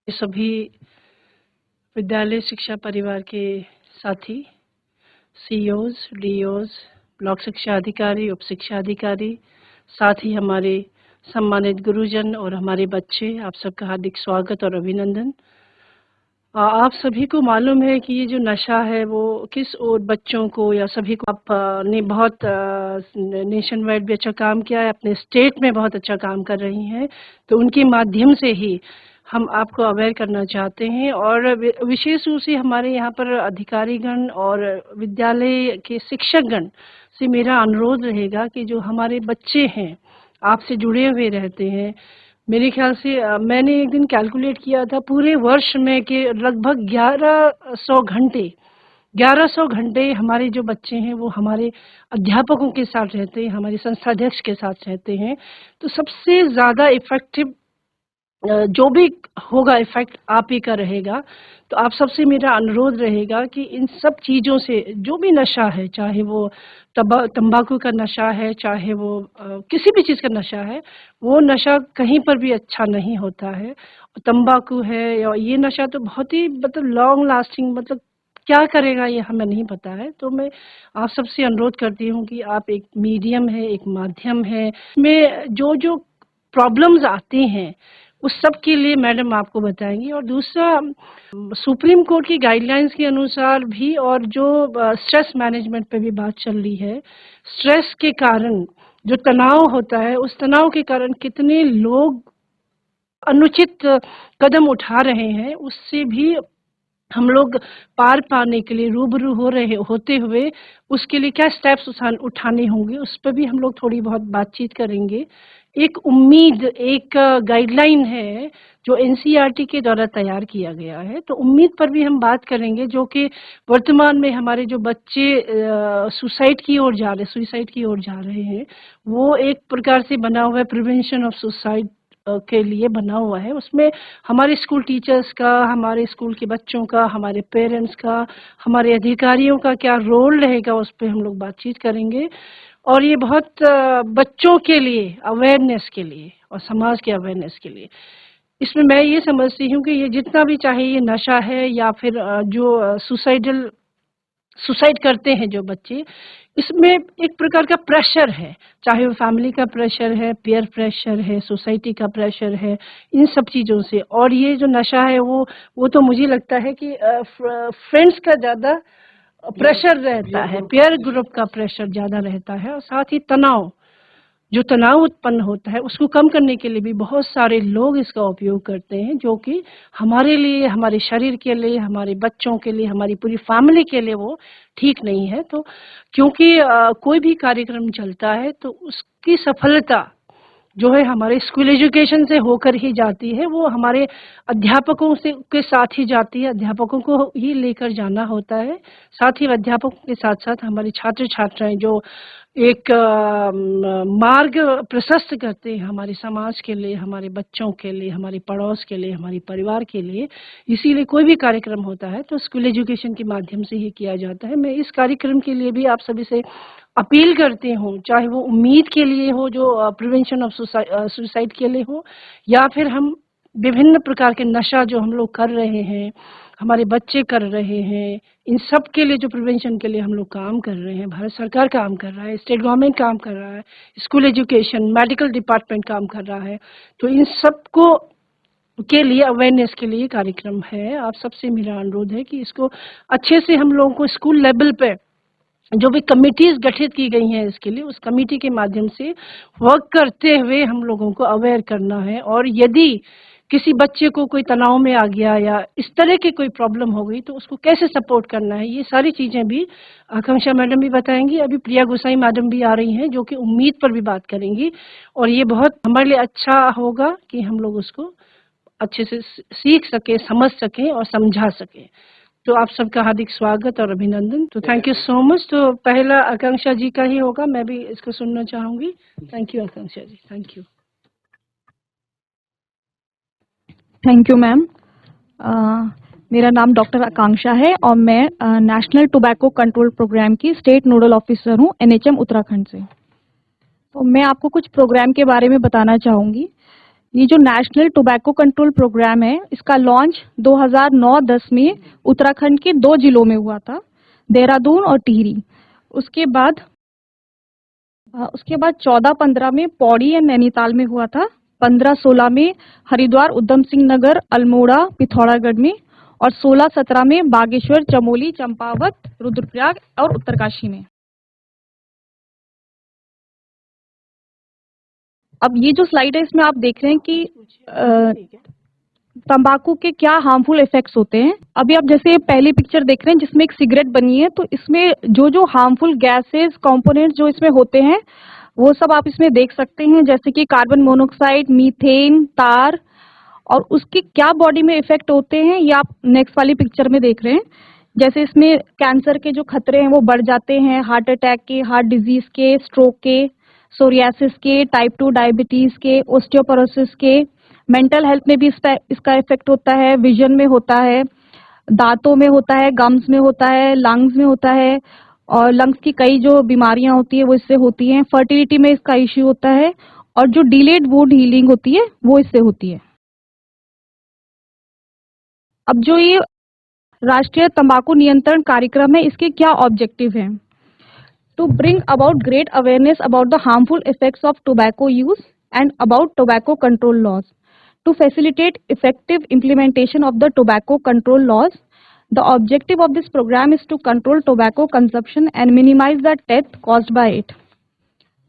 सभी विद्यालय शिक्षा परिवार के साथी, सीईओज, डीईओज, ब्लॉक शिक्षा अधिकारी, उप शिक्षा अधिकारी, साथ ही हमारे सम्मानित गुरुजन और हमारे बच्चे, आप सबका हार्दिक स्वागत और अभिनंदन। आप सभी को मालूम है कि ये जो नशा है वो किस ओर बच्चों को या सभी को ने बहुत नेशन वाइड भी अच्छा काम किया है, अपने स्टेट में बहुत अच्छा काम कर रही हैं, तो उनके माध्यम से ही हम आपको अवेयर करना चाहते हैं। और विशेष रूप से हमारे यहाँ पर अधिकारीगण और विद्यालय के शिक्षकगण से मेरा अनुरोध रहेगा कि जो हमारे बच्चे हैं आपसे जुड़े हुए रहते हैं, मेरे ख्याल से मैंने एक दिन कैलकुलेट किया था पूरे वर्ष में कि लगभग 1100 घंटे हमारे जो बच्चे हैं वो हमारे अध्यापकों के साथ रहते हैं, हमारे संस्थाध्यक्ष के साथ रहते हैं। तो सबसे ज़्यादा इफ़ेक्टिव जो भी होगा इफ़ेक्ट आप ही का रहेगा। तो आप सबसे मेरा अनुरोध रहेगा कि इन सब चीज़ों से जो भी नशा है, चाहे वो तंबाकू का नशा है, चाहे वो किसी भी चीज़ का नशा है, वो नशा कहीं पर भी अच्छा नहीं होता है। तंबाकू है या ये नशा तो बहुत ही मतलब लॉन्ग लास्टिंग, मतलब क्या करेगा ये हमें नहीं पता है। तो मैं आप सबसे अनुरोध करती हूँ कि आप एक मीडियम है, एक माध्यम है, में जो प्रॉब्लम्स आती हैं उस सब के लिए मैडम आपको बताएंगी। और दूसरा, सुप्रीम कोर्ट की गाइडलाइंस के अनुसार भी और जो स्ट्रेस मैनेजमेंट पे भी बात चल रही है, स्ट्रेस के कारण जो तनाव होता है, उस तनाव के कारण कितने लोग अनुचित कदम उठा रहे हैं, उससे भी हम लोग पार पाने के लिए रूबरू होते हुए उसके लिए क्या स्टेप्स उठाने होंगे, उस पर भी हम लोग थोड़ी बहुत बातचीत करेंगे। एक उम्मीद, एक गाइडलाइन है जो एनसीईआरटी के द्वारा तैयार किया गया है, तो उम्मीद पर भी हम बात करेंगे, जो कि वर्तमान में हमारे जो बच्चे सुसाइड की ओर जा रहे हैं, वो एक प्रकार से बना हुआ है प्रिवेंशन ऑफ सुसाइड के लिए बना हुआ है। उसमें हमारे स्कूल टीचर्स का, हमारे स्कूल के बच्चों का, हमारे पेरेंट्स का, हमारे अधिकारियों का क्या रोल रहेगा, उस पर हम लोग बातचीत करेंगे। और ये बहुत बच्चों के लिए अवेयरनेस के लिए और समाज के अवेयरनेस के लिए, इसमें मैं ये समझती हूँ कि ये जितना भी, चाहे ये नशा है या फिर जो सुसाइड करते हैं जो बच्चे, इसमें एक प्रकार का प्रेशर है, चाहे वो फैमिली का प्रेशर है, पीयर प्रेशर है, सोसाइटी का प्रेशर है, इन सब चीज़ों से। और ये जो नशा है वो तो मुझे लगता है कि फ्रेंड्स का ज़्यादा प्रेशर रहता है, पीयर ग्रुप का प्रेशर ज़्यादा रहता है। और साथ ही जो तनाव उत्पन्न होता है उसको कम करने के लिए भी बहुत सारे लोग इसका उपयोग करते हैं, जो कि हमारे लिए, हमारे शरीर के लिए, हमारे बच्चों के लिए, हमारी पूरी फैमिली के लिए वो ठीक नहीं है। तो क्योंकि कोई भी कार्यक्रम चलता है तो उसकी सफलता जो है हमारे स्कूल एजुकेशन से होकर ही जाती है, वो हमारे अध्यापकों से के साथ ही जाती है, अध्यापकों को ही लेकर जाना होता है। साथ ही अध्यापकों के साथ साथ हमारे छात्र छात्राएं जो एक मार्ग प्रशस्त करते हैं हमारे समाज के लिए, हमारे बच्चों के लिए, हमारे पड़ोस के लिए, हमारे परिवार के लिए। इसीलिए कोई भी कार्यक्रम होता है तो स्कूल एजुकेशन के माध्यम से ही किया जाता है। मैं इस कार्यक्रम के लिए भी आप सभी से अपील करती हूँ, चाहे वो उम्मीद के लिए हो, जो प्रिवेंशन ऑफ सुसाइड के लिए हो, या फिर हम विभिन्न प्रकार के नशा जो हम लोग कर रहे हैं, हमारे बच्चे कर रहे हैं, इन सब के लिए जो प्रिवेंशन के लिए हम लोग काम कर रहे हैं, भारत सरकार काम कर रहा है, स्टेट गवर्नमेंट काम कर रहा है, स्कूल एजुकेशन, मेडिकल डिपार्टमेंट काम कर रहा है, तो इन सबको के लिए अवेयरनेस के लिए कार्यक्रम है। आप सबसे मेरा अनुरोध है कि इसको अच्छे से हम लोगों को स्कूल लेवल पे जो भी कमिटीज गठित की गई हैं इसके लिए, उस कमेटी के माध्यम से वर्क करते हुए हम लोगों को अवेयर करना है। और यदि किसी बच्चे को कोई तनाव में आ गया या इस तरह की कोई प्रॉब्लम हो गई तो उसको कैसे सपोर्ट करना है, ये सारी चीज़ें भी आकांक्षा मैडम भी बताएंगी। अभी प्रिया गोसाई मैडम भी आ रही हैं जो कि उम्मीद पर भी बात करेंगी, और ये बहुत हमारे लिए अच्छा होगा कि हम लोग उसको अच्छे से सीख सकें, समझ सकें और समझा सकें। तो आप सबका हार्दिक स्वागत और अभिनंदन। तो थैंक यू सो मच। तो पहला आकांक्षा जी का ही होगा, मैं भी इसको सुनना चाहूंगी। Thank you Akanksha ji, thank you. Thank you ma'am. मेरा नाम डॉक्टर आकांक्षा है और मैं नेशनल टोबैको कंट्रोल प्रोग्राम की स्टेट नोडल ऑफिसर हूँ एनएचएम उत्तराखंड से। तो मैं आपको कुछ प्रोग्राम के बारे में बताना चाहूँगी। ये जो नेशनल टोबैको कंट्रोल प्रोग्राम है, इसका लॉन्च 2009-10 में उत्तराखंड के 2 जिलों में हुआ था, देहरादून और टिहरी। उसके बाद 14-15 में पौड़ी एंड नैनीताल में हुआ था, 15-16 में हरिद्वार, उधम सिंह नगर, अल्मोड़ा, पिथौरागढ़ में, और 16-17 में बागेश्वर, चमोली, चंपावत, रुद्रप्रयाग और उत्तरकाशी में। अब ये जो स्लाइड है, इसमें आप देख रहे हैं कि तंबाकू के क्या हार्मफुल इफेक्ट्स होते हैं। अभी आप जैसे पहली पिक्चर देख रहे हैं जिसमें एक सिगरेट बनी है, तो इसमें जो जो हार्मफुल गैसेस, कंपोनेंट्स जो इसमें होते हैं, वो सब आप इसमें देख सकते हैं, जैसे कि कार्बन मोनोऑक्साइड, मीथेन, तार, और उसके क्या बॉडी में इफेक्ट होते हैं, ये आप नेक्स्ट वाली पिक्चर में देख रहे हैं। जैसे इसमें कैंसर के जो खतरे हैं वो बढ़ जाते हैं, हार्ट अटैक के, हार्ट डिजीज के, स्ट्रोक के, सोरियासिस के, टाइप 2 डायबिटीज के, ओस्टियोपोरोसिस के, मेंटल हेल्थ में भी इसका इफेक्ट होता है, विजन में होता है, दांतों में होता है, गम्स में होता है, लंग्स में होता है, और लंग्स की कई जो बीमारियां होती है वो इससे होती हैं। फर्टिलिटी में इसका इश्यू होता है, और जो डिलेड वुंड हीलिंग होती है वो इससे होती है। अब जो ये राष्ट्रीय तंबाकू नियंत्रण कार्यक्रम है, इसके क्या ऑब्जेक्टिव हैं? To bring about great awareness about the harmful effects of tobacco use and about tobacco control laws, to facilitate effective implementation of the tobacco control laws. The objective of this program is to control tobacco consumption and minimize the death caused by it.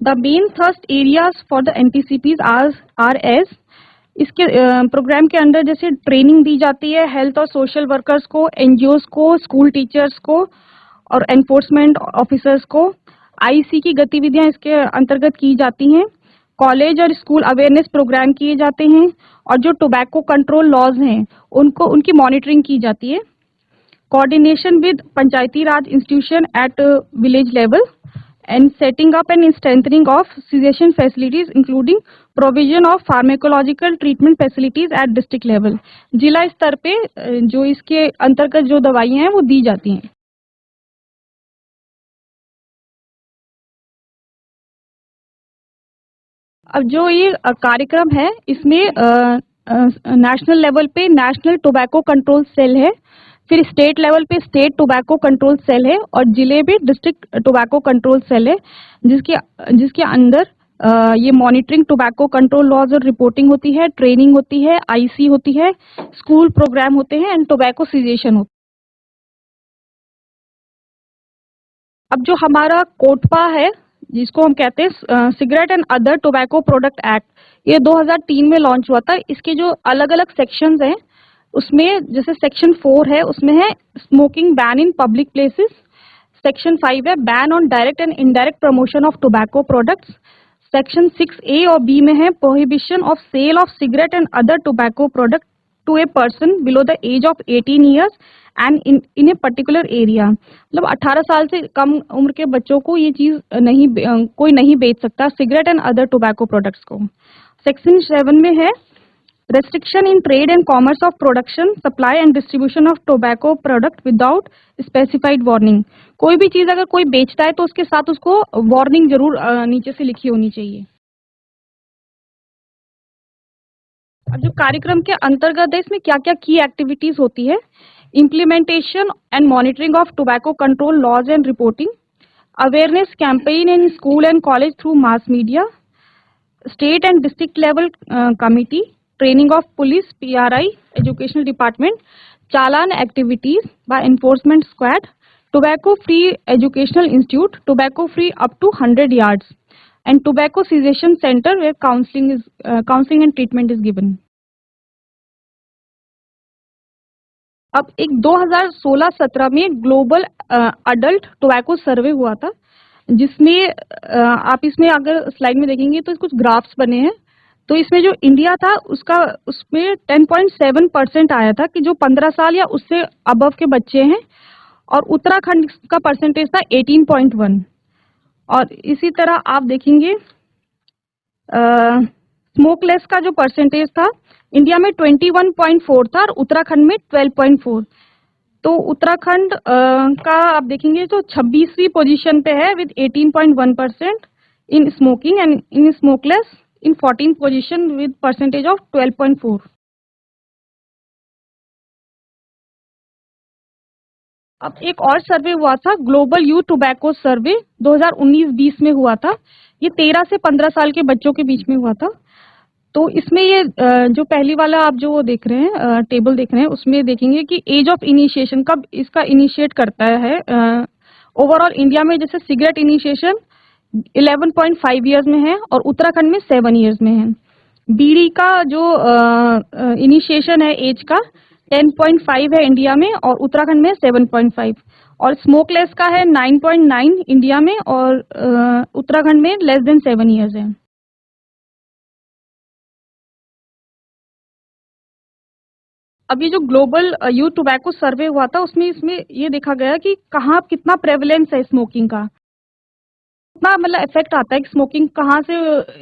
The main thrust areas for the NTCPs are as इसके programme के अंदर जैसे training दी जाती है health और social workers को, NGOs को, school teachers को और एनफोर्समेंट ऑफिसर्स को। आईसी की गतिविधियां इसके अंतर्गत की जाती हैं। कॉलेज और स्कूल अवेयरनेस प्रोग्राम किए जाते हैं, और जो टोबैको कंट्रोल लॉज हैं उनकी मॉनिटरिंग की जाती है। Coordination with Panchayati Raj institution at village level and setting up and strengthening of cessation facilities including provision of pharmacological treatment facilities at district level. जिला स्तर पे जो इसके अंतर्गत जो दवाइयां हैं वो दी जाती हैं। अब जो ये कार्यक्रम है, इसमें नेशनल लेवल पे नेशनल टोबैको कंट्रोल सेल है, फिर स्टेट लेवल पे स्टेट टोबैको कंट्रोल सेल है, और जिले में डिस्ट्रिक्ट टोबैको कंट्रोल सेल है, जिसके अंदर ये मॉनिटरिंग टोबैको कंट्रोल लॉज और रिपोर्टिंग होती है, ट्रेनिंग होती है, आईसी होती है, स्कूल प्रोग्राम होते हैं एंड टोबैको सीजेशन होता है। अब जो हमारा कोटपा है, जिसको हम कहते हैं cigarette and other tobacco product act, ये 2003 में लॉन्च हुआ था। इसके जो अलग अलग सेक्शंस हैं, उसमें जैसे सेक्शन 4 है, उसमें है smoking ban in public places. Section 5 है ban on direct and indirect promotion of tobacco products. Section 6A और B में है prohibition of sale of cigarette and other tobacco product to a person below the age of 18 years and in a particular area. मतलब 18 साल से कम उम्र के बच्चों को ये चीज कोई नहीं बेच सकता, cigarette and other tobacco products को। सेक्शन 7 में है restriction in trade and commerce of production, supply and distribution of tobacco product without specified warning। कोई भी चीज अगर कोई बेचता है तो उसके साथ उसको वार्निंग जरूर नीचे से लिखी होनी चाहिए। अब जो कार्यक्रम के अंतर्गत है, इसमें क्या क्या की एक्टिविटीज होती है? Implementation and monitoring of tobacco control laws and reporting, awareness campaign in school and college through mass media, state and district level committee, training of police, PRI, educational department, challan activities by enforcement squad, tobacco free educational institute, tobacco free up to 100 yards, and tobacco cessation center where counseling and treatment is given। अब एक 2016-17 में global adult tobacco सर्वे हुआ था, जिसमें आप इसमें अगर slide में देखेंगे तो कुछ ग्राफ्स बने हैं। तो इसमें जो इंडिया था उसमें 10.7% आया था कि जो 15 साल या उससे अबव के बच्चे हैं, और उत्तराखंड का परसेंटेज था 18.1। और इसी तरह आप देखेंगे स्मोकलेस का जो परसेंटेज था इंडिया में 21.4 था और उत्तराखंड में 12.4। तो उत्तराखंड का आप देखेंगे तो 26वीं पोजीशन पे है with 18.1% in smoking and in smokeless in 14th position with percentage of 12.4. अब एक और सर्वे हुआ था, ग्लोबल यूथ टोबैको सर्वे 2019-20 में हुआ था। ये 13 से 15 साल के बच्चों के बीच में हुआ था। तो इसमें ये जो पहली वाला आप जो वो देख रहे हैं, टेबल देख रहे हैं, उसमें देखेंगे कि एज ऑफ इनिशिएशन कब इसका इनिशिएट करता है। ओवरऑल इंडिया में जैसे सिगरेट इनिशिएशन 11.5 ईयर्स में है और उत्तराखंड में 7 ईयर्स में है। बीड़ी का जो इनिशिएशन है एज का 10.5 है इंडिया में और उत्तराखंड में 7.5, और स्मोकलेस का है 9.9 इंडिया में और उत्तराखंड में लेस देन 7 ईयर्स है। अब ये जो ग्लोबल यूथ टोबैको सर्वे हुआ था उसमें इसमें ये देखा गया कि कहाँ कितना प्रेवलेंस है स्मोकिंग का, कितना मतलब इफेक्ट आता है कि स्मोकिंग कहाँ से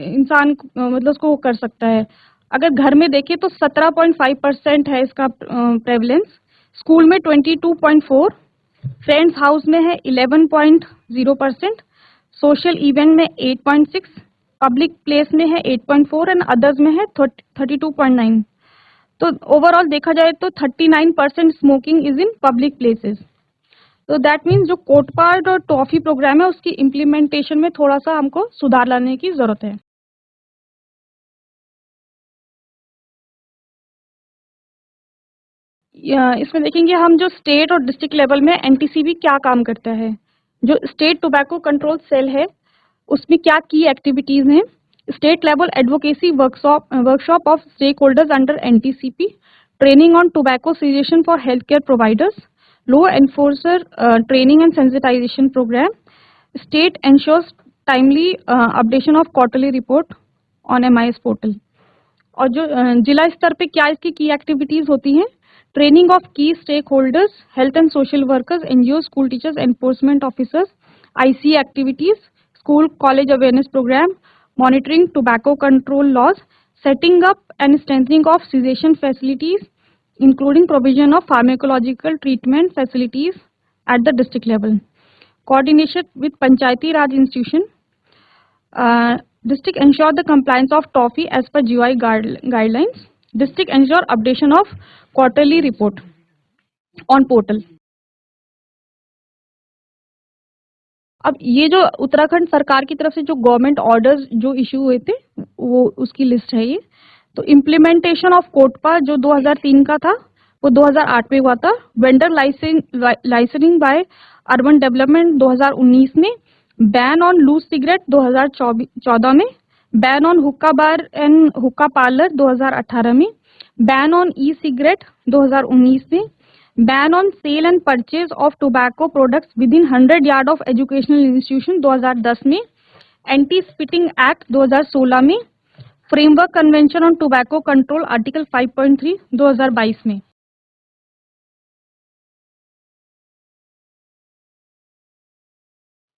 इंसान मतलब उसको कर सकता है। अगर घर में देखें तो 17.5% है इसका प्रेवलेंस, स्कूल में 22.4, फ्रेंड्स हाउस में है 11.0%, सोशल इवेंट में 8.6, पब्लिक प्लेस में है 8.4 एंड अदर्स में है 32.9। तो ओवरऑल देखा जाए तो 39% smoking is in public places. तो दैट मीन्स जो कोटपाड और टॉफी प्रोग्राम है उसकी इम्प्लीमेंटेशन में थोड़ा सा हमको सुधार लाने की जरूरत है। इसमें देखेंगे हम जो स्टेट और डिस्ट्रिक्ट लेवल में एनटीसीबी क्या काम करता है। जो स्टेट टोबैको कंट्रोल सेल है उसमें क्या की एक्टिविटीज हैं। State level advocacy workshop of stakeholders under NTCP, training on tobacco cessation for health care providers, law enforcer training and sensitization program. State ensures timely updation of quarterly report on MIS portal. और जो जिला स्तर पे क्या इसकी की activities होती हैं, training of key stakeholders, health and social workers, NGO, school teachers, enforcement officers, IC activities, school college awareness programme, monitoring tobacco control laws, setting up and strengthening of cessation facilities, including provision of pharmacological treatment facilities at the district level. Coordination with Panchayati Raj institution. District ensure the compliance of TOFI as per GI guidelines. District ensure updation of quarterly report on portal. अब ये जो उत्तराखंड सरकार की तरफ से जो government orders जो issue हुए थे वो उसकी लिस्ट है ये। तो इम्प्लीमेंटेशन ऑफ कोटपा जो 2003 का था वो 2008 में हुआ था। Vendor licensing by urban development 2019 में, बैन ऑन लूज सिगरेट 2014 में, बैन ऑन हुक्का बार एंड हुक्का पार्लर 2018 में, बैन ऑन ई सिगरेट 2019 में, ban on sale and purchase of tobacco products within 100 yard of educational institution 2010 में, anti spitting act 2016 में, framework convention on tobacco control article 5.3 2022 में।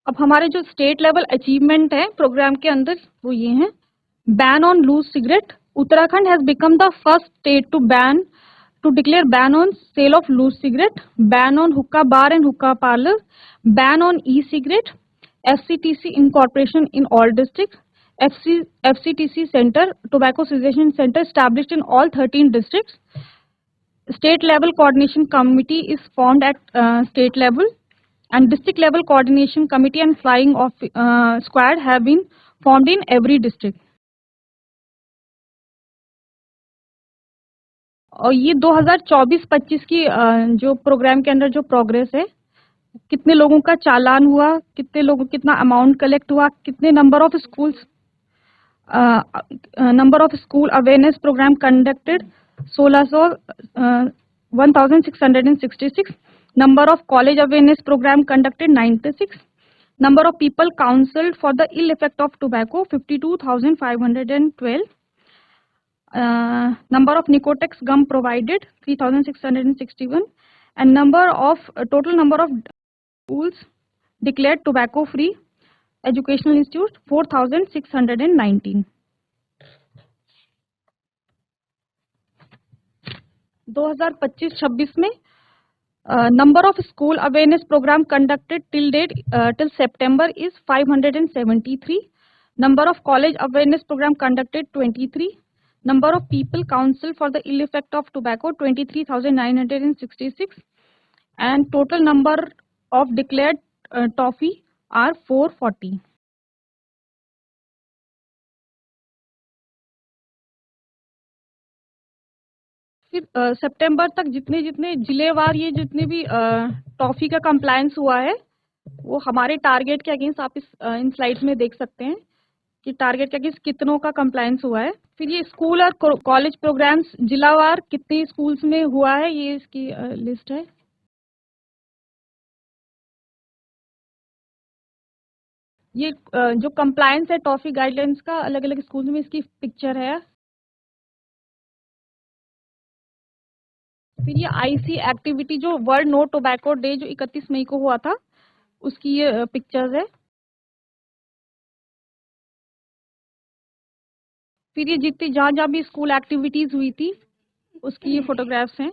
अब हमारे जो स्टेट लेवल अचीवमेंट है programme के अंदर वो ये हैं। Ban on loose cigarette, Uttarakhand has become the first state to declare ban on sale of loose cigarette, ban on hookah bar and hookah parlor, ban on e-cigarette, FCTC incorporation in all districts, FCTC center, tobacco cessation center established in all 13 districts. State level coordination committee is formed at state level, and district level coordination committee and flying squad have been formed in every district. और ये 2024-25 की जो programme के अंदर जो progress है, कितने लोगों का चालान हुआ, कितने लोगों कितना अमाउंट कलेक्ट हुआ, कितने number of school awareness programme conducted 1666, number of college awareness programme conducted 96, number of people counselled for the ill effect of tobacco 52,512, number of Nicotex gum provided 3,661, and total number of schools declared tobacco free educational institutes 4,619. 2025-26 में number of school awareness program conducted till date till September is 573. Number of college awareness program conducted 23. Number of people counseled for the ill effect of tobacco 23,966. And total number of declared toffee are 440. फिर सितंबर तक जितने जितने जिलेवार ये जितने भी toffee का compliance हुआ है वो हमारे टारगेट के अगेंस्ट आप इन स्लाइड्स में देख सकते हैं कि टारगेट के अगेंस्ट कितनों का कंप्लायंस हुआ है। फिर ये स्कूल और कॉलेज प्रोग्राम्स जिलावार कितने स्कूल्स में हुआ है ये इसकी लिस्ट है। ये जो कंप्लायंस है टॉफी गाइडलाइंस का अलग अलग स्कूल में इसकी पिक्चर है। फिर ये आईसी एक्टिविटी जो वर्ल्ड नो टोबैको डे जो 31 मई को हुआ था उसकी ये पिक्चर्स है। फिर ये जितनी जहाँ जहाँ भी स्कूल एक्टिविटीज हुई थी उसकी ये फोटोग्राफ्स हैं।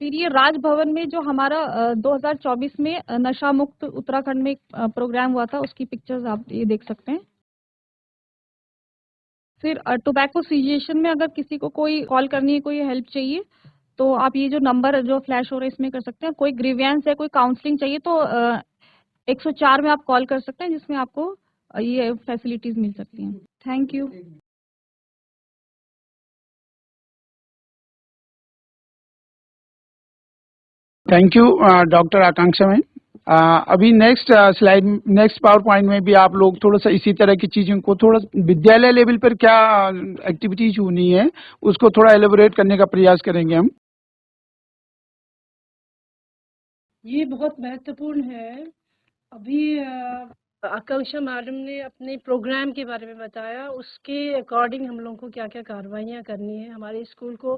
फिर ये राजभवन में जो हमारा 2024 में नशा मुक्त उत्तराखंड में एक प्रोग्राम हुआ था उसकी पिक्चर्स आप ये देख सकते हैं। फिर टोबैको सीजेशन में अगर किसी को कोई कॉल करनी है, कोई हेल्प चाहिए तो आप ये जो नंबर जो फ्लैश हो रहा है इसमें कर सकते हैं। कोई ग्रीवियंस है, कोई काउंसलिंग चाहिए तो 104 में आप कॉल कर सकते हैं जिसमें आपको ये फैसिलिटीज मिल सकती हैं। Thank you. Thank you doctor Akanksha ma'am. अभी next slide next PowerPoint में भी आप लोग थोड़ा सा इसी तरह की चीज़ों को थोड़ा विद्यालय लेवल पर क्या एक्टिविटीज होनी है उसको थोड़ा एलेबोरेट करने का प्रयास करेंगे हम। ये बहुत महत्वपूर्ण है। अभी आकांक्षा मैडम ने अपने प्रोग्राम के बारे में बताया, उसके अकॉर्डिंग हम लोगों को क्या क्या कार्रवाइयाँ करनी है हमारे स्कूल को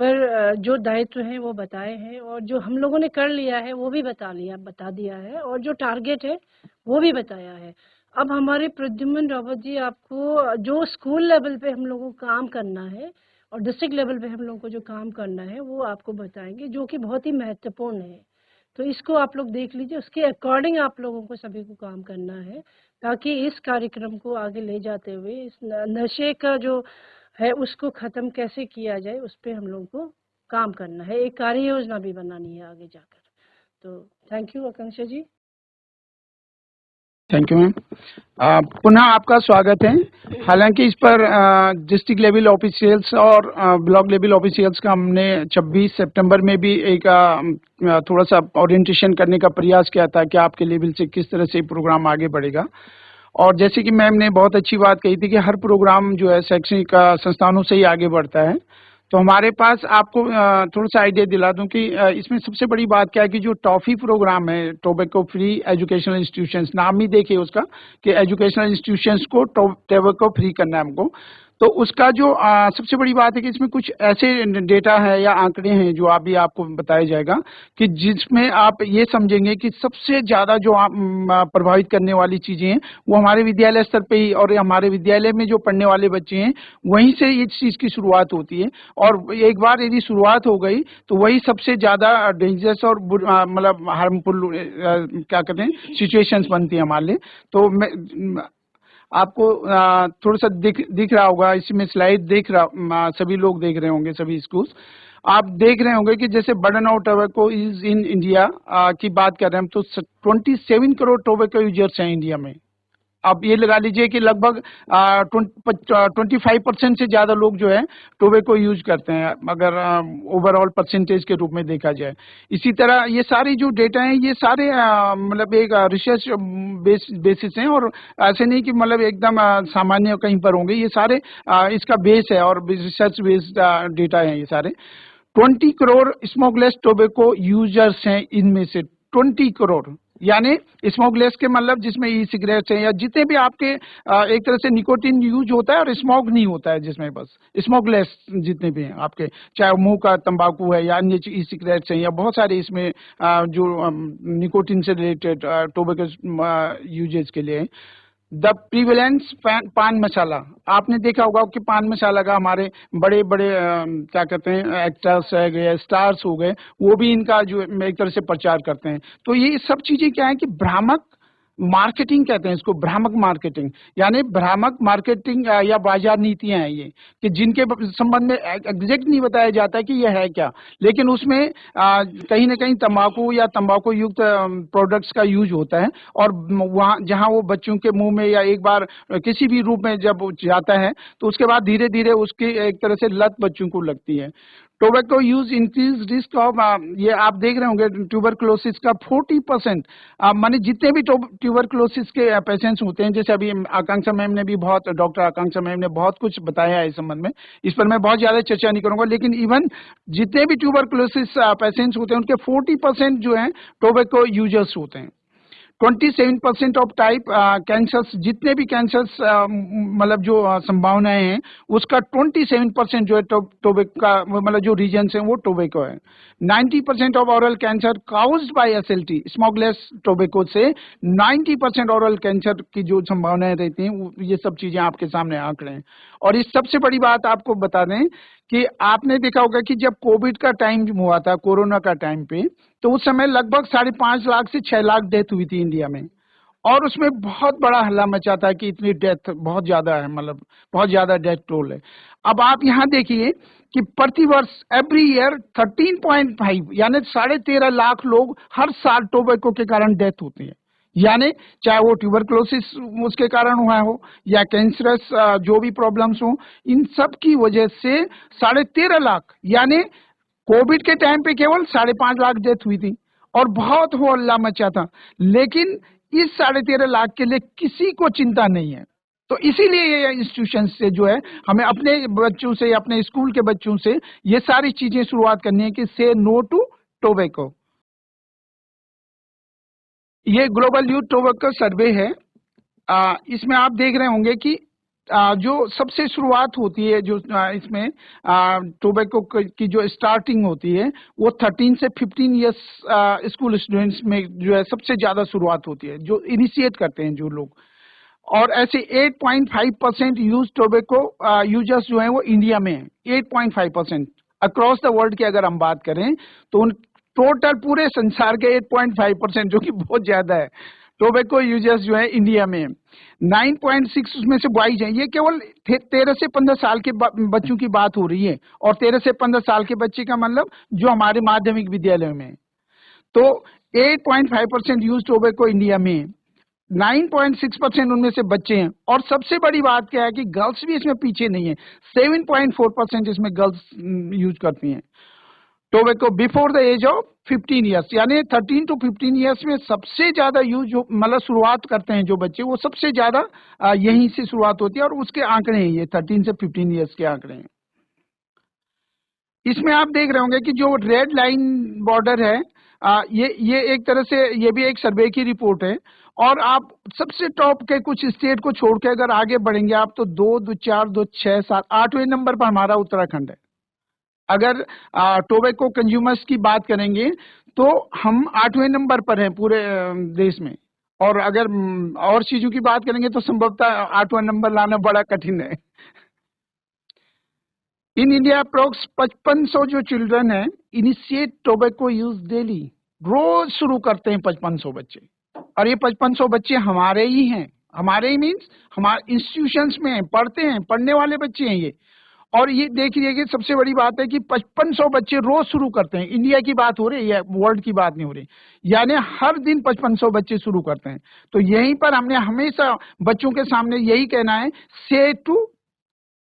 पर जो दायित्व हैं वो बताए हैं और जो हम लोगों ने कर लिया है वो भी बता दिया है और जो टारगेट है वो भी बताया है। अब हमारे प्रद्युम्न रावत जी आपको जो स्कूल लेवल पे हम लोगों को काम करना है और डिस्ट्रिक्ट लेवल पे हम लोगों को जो काम करना है वो आपको बताएंगे, जो कि बहुत ही महत्वपूर्ण है। तो इसको आप लोग देख लीजिए, उसके अकॉर्डिंग आप लोगों को सभी को काम करना है ताकि इस कार्यक्रम को आगे ले जाते हुए इस नशे का जो है उसको ख़त्म कैसे किया जाए उस पे हम लोगों को काम करना है, एक कार्य योजना भी बनानी है आगे जाकर। तो thank you Akanksha ji. Thank you ma'am. पुनः आपका स्वागत है। हालांकि इस पर डिस्ट्रिक्ट लेवल ऑफिशियल्स और ब्लॉक लेवल ऑफिशियल्स का हमने 26 सितंबर में भी एक थोड़ा सा ओरिएंटेशन करने का प्रयास किया था कि आपके लेवल से किस तरह से प्रोग्राम आगे बढ़ेगा। और जैसे कि मैम ने बहुत अच्छी बात कही थी कि हर प्रोग्राम जो है शैक्षणिक संस्थानों से ही आगे बढ़ता है। तो हमारे पास आपको थोड़ा सा आइडिया दिला दूं कि इसमें सबसे बड़ी बात क्या है कि जो टॉफी प्रोग्राम है टोबैको फ्री एजुकेशनल इंस्टीट्यूशंस, नाम ही देखिए उसका कि एजुकेशनल इंस्टीट्यूशंस को टोबैको फ्री करना है हमको। तो उसका जो सबसे बड़ी बात है कि इसमें कुछ ऐसे डेटा है या आंकड़े हैं जो अभी आपको बताया जाएगा कि जिसमें आप ये समझेंगे कि सबसे ज़्यादा जो आप प्रभावित करने वाली चीज़ें हैं वो हमारे विद्यालय स्तर पे ही और हमारे विद्यालय में जो पढ़ने वाले बच्चे हैं वहीं से इस चीज़ की शुरुआत होती है। और एक बार यदि शुरुआत हो गई तो वही सबसे ज़्यादा डेंजरस और मतलब हार्मफुल क्या कहते हैं सिचुएशंस बनती है हमारे लिए। तो मैं आपको थोड़ा सा दिख रहा होगा, इसमें स्लाइड सभी लोग देख रहे होंगे, सभी स्कूल्स आप देख रहे होंगे कि जैसे burden of tobacco is in India की बात कर रहे हैं हम तो 27 करोड़ टोबैको यूजर्स हैं इंडिया में। अब ये लगा लीजिए कि लगभग 25% से ज़्यादा लोग जो है टोबैको यूज करते हैं अगर ओवरऑल परसेंटेज के रूप में देखा जाए। इसी तरह ये सारे जो डेटा हैं ये सारे मतलब एक रिसर्च बेसिस हैं और ऐसे नहीं कि मतलब एकदम सामान्य कहीं पर होंगे, ये सारे इसका बेस है और रिसर्च बेस्ड डेटा हैं ये सारे। 20 करोड़ स्मोकलेस टोबैको यूजर्स हैं इनमें से 20 करोड़, यानी स्मोकलेस के मतलब जिसमें ई सिगरेट्स हैं या जितने भी आपके एक तरह से निकोटिन यूज होता है और स्मोक नहीं होता है, जिसमें बस स्मोकलेस जितने भी हैं आपके, चाहे मुंह का तंबाकू है या अन्य ई सिगरेट्स हैं या बहुत सारे इसमें जो निकोटिन से रिलेटेड टोबैको यूजेज के लिए। द प्रीवेलेंस पान मसाला, आपने देखा होगा कि पान मसाला का हमारे बड़े बड़े क्या कहते हैं एक्टर्स है गए, स्टार्स हो गए, वो भी इनका जो एक तरह से प्रचार करते हैं। तो ये सब चीज़ें क्या है कि भ्रामक मार्केटिंग कहते हैं इसको, भ्रामक मार्केटिंग, यानी भ्रामक मार्केटिंग या बाजार नीतियां हैं ये, कि जिनके संबंध में एग्जैक्ट नहीं बताया जाता कि ये है क्या, लेकिन उसमें कहीं ना कहीं तंबाकू या तंबाकू युक्त प्रोडक्ट्स का यूज होता है, और वहाँ जहाँ वो बच्चों के मुंह में या एक बार किसी भी रूप में जब वो जाता है तो उसके बाद धीरे धीरे उसकी एक तरह से लत बच्चों को लगती है। Tobacco use increase risk of, ये आप देख रहे होंगे ट्यूबरक्लोसिस का 40%, माने जितने भी ट्यूबरक्लोसिस के पेशेंट्स होते हैं, जैसे अभी आकांक्षा मैम ने भी बहुत, डॉक्टर आकांक्षा मैम ने बहुत कुछ बताया है इस संबंध में, इस पर मैं बहुत ज्यादा चर्चा नहीं करूंगा, लेकिन इवन जितने भी ट्यूबरक्लोसिस पेशेंट्स होते हैं उनके 40% जो हैं टोबैको यूजर्स होते हैं। 27% ऑफ टाइप कैंसर्स, जितने भी कैंसर्स मतलब जो संभावनाएं हैं उसका 27% जो है टोबैको का, मतलब जो रीजन्स हैं वो टोबैको है। 90% of oral cancer caused by SLT, smokeless tobacco से 90% ऑरल कैंसर की जो संभावनाएं रहती हैं, ये सब चीजें आपके सामने आंकड़े हैं। और इस सबसे बड़ी बात आपको बता दें कि आपने देखा होगा कि जब कोविड का टाइम हुआ था, कोरोना का टाइम पे, तो उस समय लगभग 5.5 लाख से 6 लाख डेथ हुई थी इंडिया में, और उसमें बहुत बड़ा हल्ला मचा था कि इतनी डेथ बहुत ज्यादा है, मतलब बहुत ज्यादा डेथ टोल है। अब आप यहाँ देखिए कि प्रति वर्ष एवरी ईयर 13.5 यानी 13.5 लाख लोग हर साल टोबैको के कारण डेथ होती है, यानी चाहे वो ट्यूबरक्लोसिस उसके कारण हुआ हो या कैंसरस जो भी प्रॉब्लम्स हो, इन सब की वजह से 13.5 लाख, यानी कोविड के टाइम पे केवल 5.5 लाख डेथ हुई थी और बहुत हो हल्ला मचा था, लेकिन इस 13.5 लाख के लिए किसी को चिंता नहीं है। तो इसीलिए ये इंस्टीट्यूशन से जो है हमें अपने बच्चों से, अपने स्कूल के बच्चों से ये सारी चीजें शुरुआत करनी है कि से नो टू टोबैको। ये ग्लोबल यूथ टोबैको सर्वे है। इसमें आप देख रहे होंगे कि जो सबसे शुरुआत होती है, जो इसमें टोबैको की जो स्टार्टिंग होती है वो 13 से 15 ईयर्स स्कूल स्टूडेंट्स में जो है सबसे ज्यादा शुरुआत होती है, जो इनिशिएट करते हैं जो लोग। और ऐसे 8.5% यूज टोबैको यूजर्स जो हैं वो इंडिया में है, 8.5%। अक्रॉस द वर्ल्ड की अगर हम बात करें तो उन टोटल पूरे संसार के 8.5%, जो कि बहुत ज्यादा है, टोबैको यूजर्स जो है इंडिया में। 9.6 उसमें से बॉयज हैं। ये केवल 13 से 15 साल के बच्चों की बात हो रही है, और 13 से 15 साल के बच्चे का मतलब जो हमारे माध्यमिक विद्यालय में है। तो 8.5% यूज टोबैको इंडिया में, 9.6% उनमें से बच्चे हैं। और सबसे बड़ी बात क्या है कि गर्ल्स भी इसमें पीछे नहीं है, 7.4% इसमें गर्ल्स यूज करती हैं tobacco before the age of 15 years, यानी 13 टू 15 ईयर्स में सबसे ज्यादा यूज, मतलब शुरुआत करते हैं जो बच्चे, वो सबसे ज्यादा यहीं से शुरुआत होती है, और उसके आंकड़े हैं ये 13 से 15 ईयर्स के आंकड़े हैं। इसमें आप देख रहे होंगे कि जो रेड लाइन बॉर्डर है, ये एक तरह से ये भी एक सर्वे की रिपोर्ट है, और आप सबसे टॉप के कुछ स्टेट को छोड़ के अगर आगे बढ़ेंगे आप तो 2, 2, 4, 2, 6, 7, 8वें नंबर पर हमारा उत्तराखंड है। अगर टोबैको कंज्यूमर्स की बात करेंगे तो हम 8वें नंबर पर हैं पूरे देश में, और अगर और चीजों की बात करेंगे तो संभवतः 8वां नंबर लाना बड़ा कठिन है। इन इंडिया अप्रोक्स 5500 जो चिल्ड्रन है इनिशिएट टोबैको यूज डेली, रोज शुरू करते हैं 5500 बच्चे, और ये 5500 बच्चे हमारे ही हैं। हमारे ही मीन्स हमारे इंस्टीट्यूशंस में पढ़ते हैं, पढ़ने वाले बच्चे हैं ये। और ये देखिए कि सबसे बड़ी बात है कि 5500 बच्चे रोज शुरू करते हैं। इंडिया की बात हो रही है, वर्ल्ड की बात नहीं हो रही, यानी हर दिन 5500 बच्चे शुरू करते हैं। तो यहीं पर हमने हमेशा बच्चों के सामने यही कहना है, से टू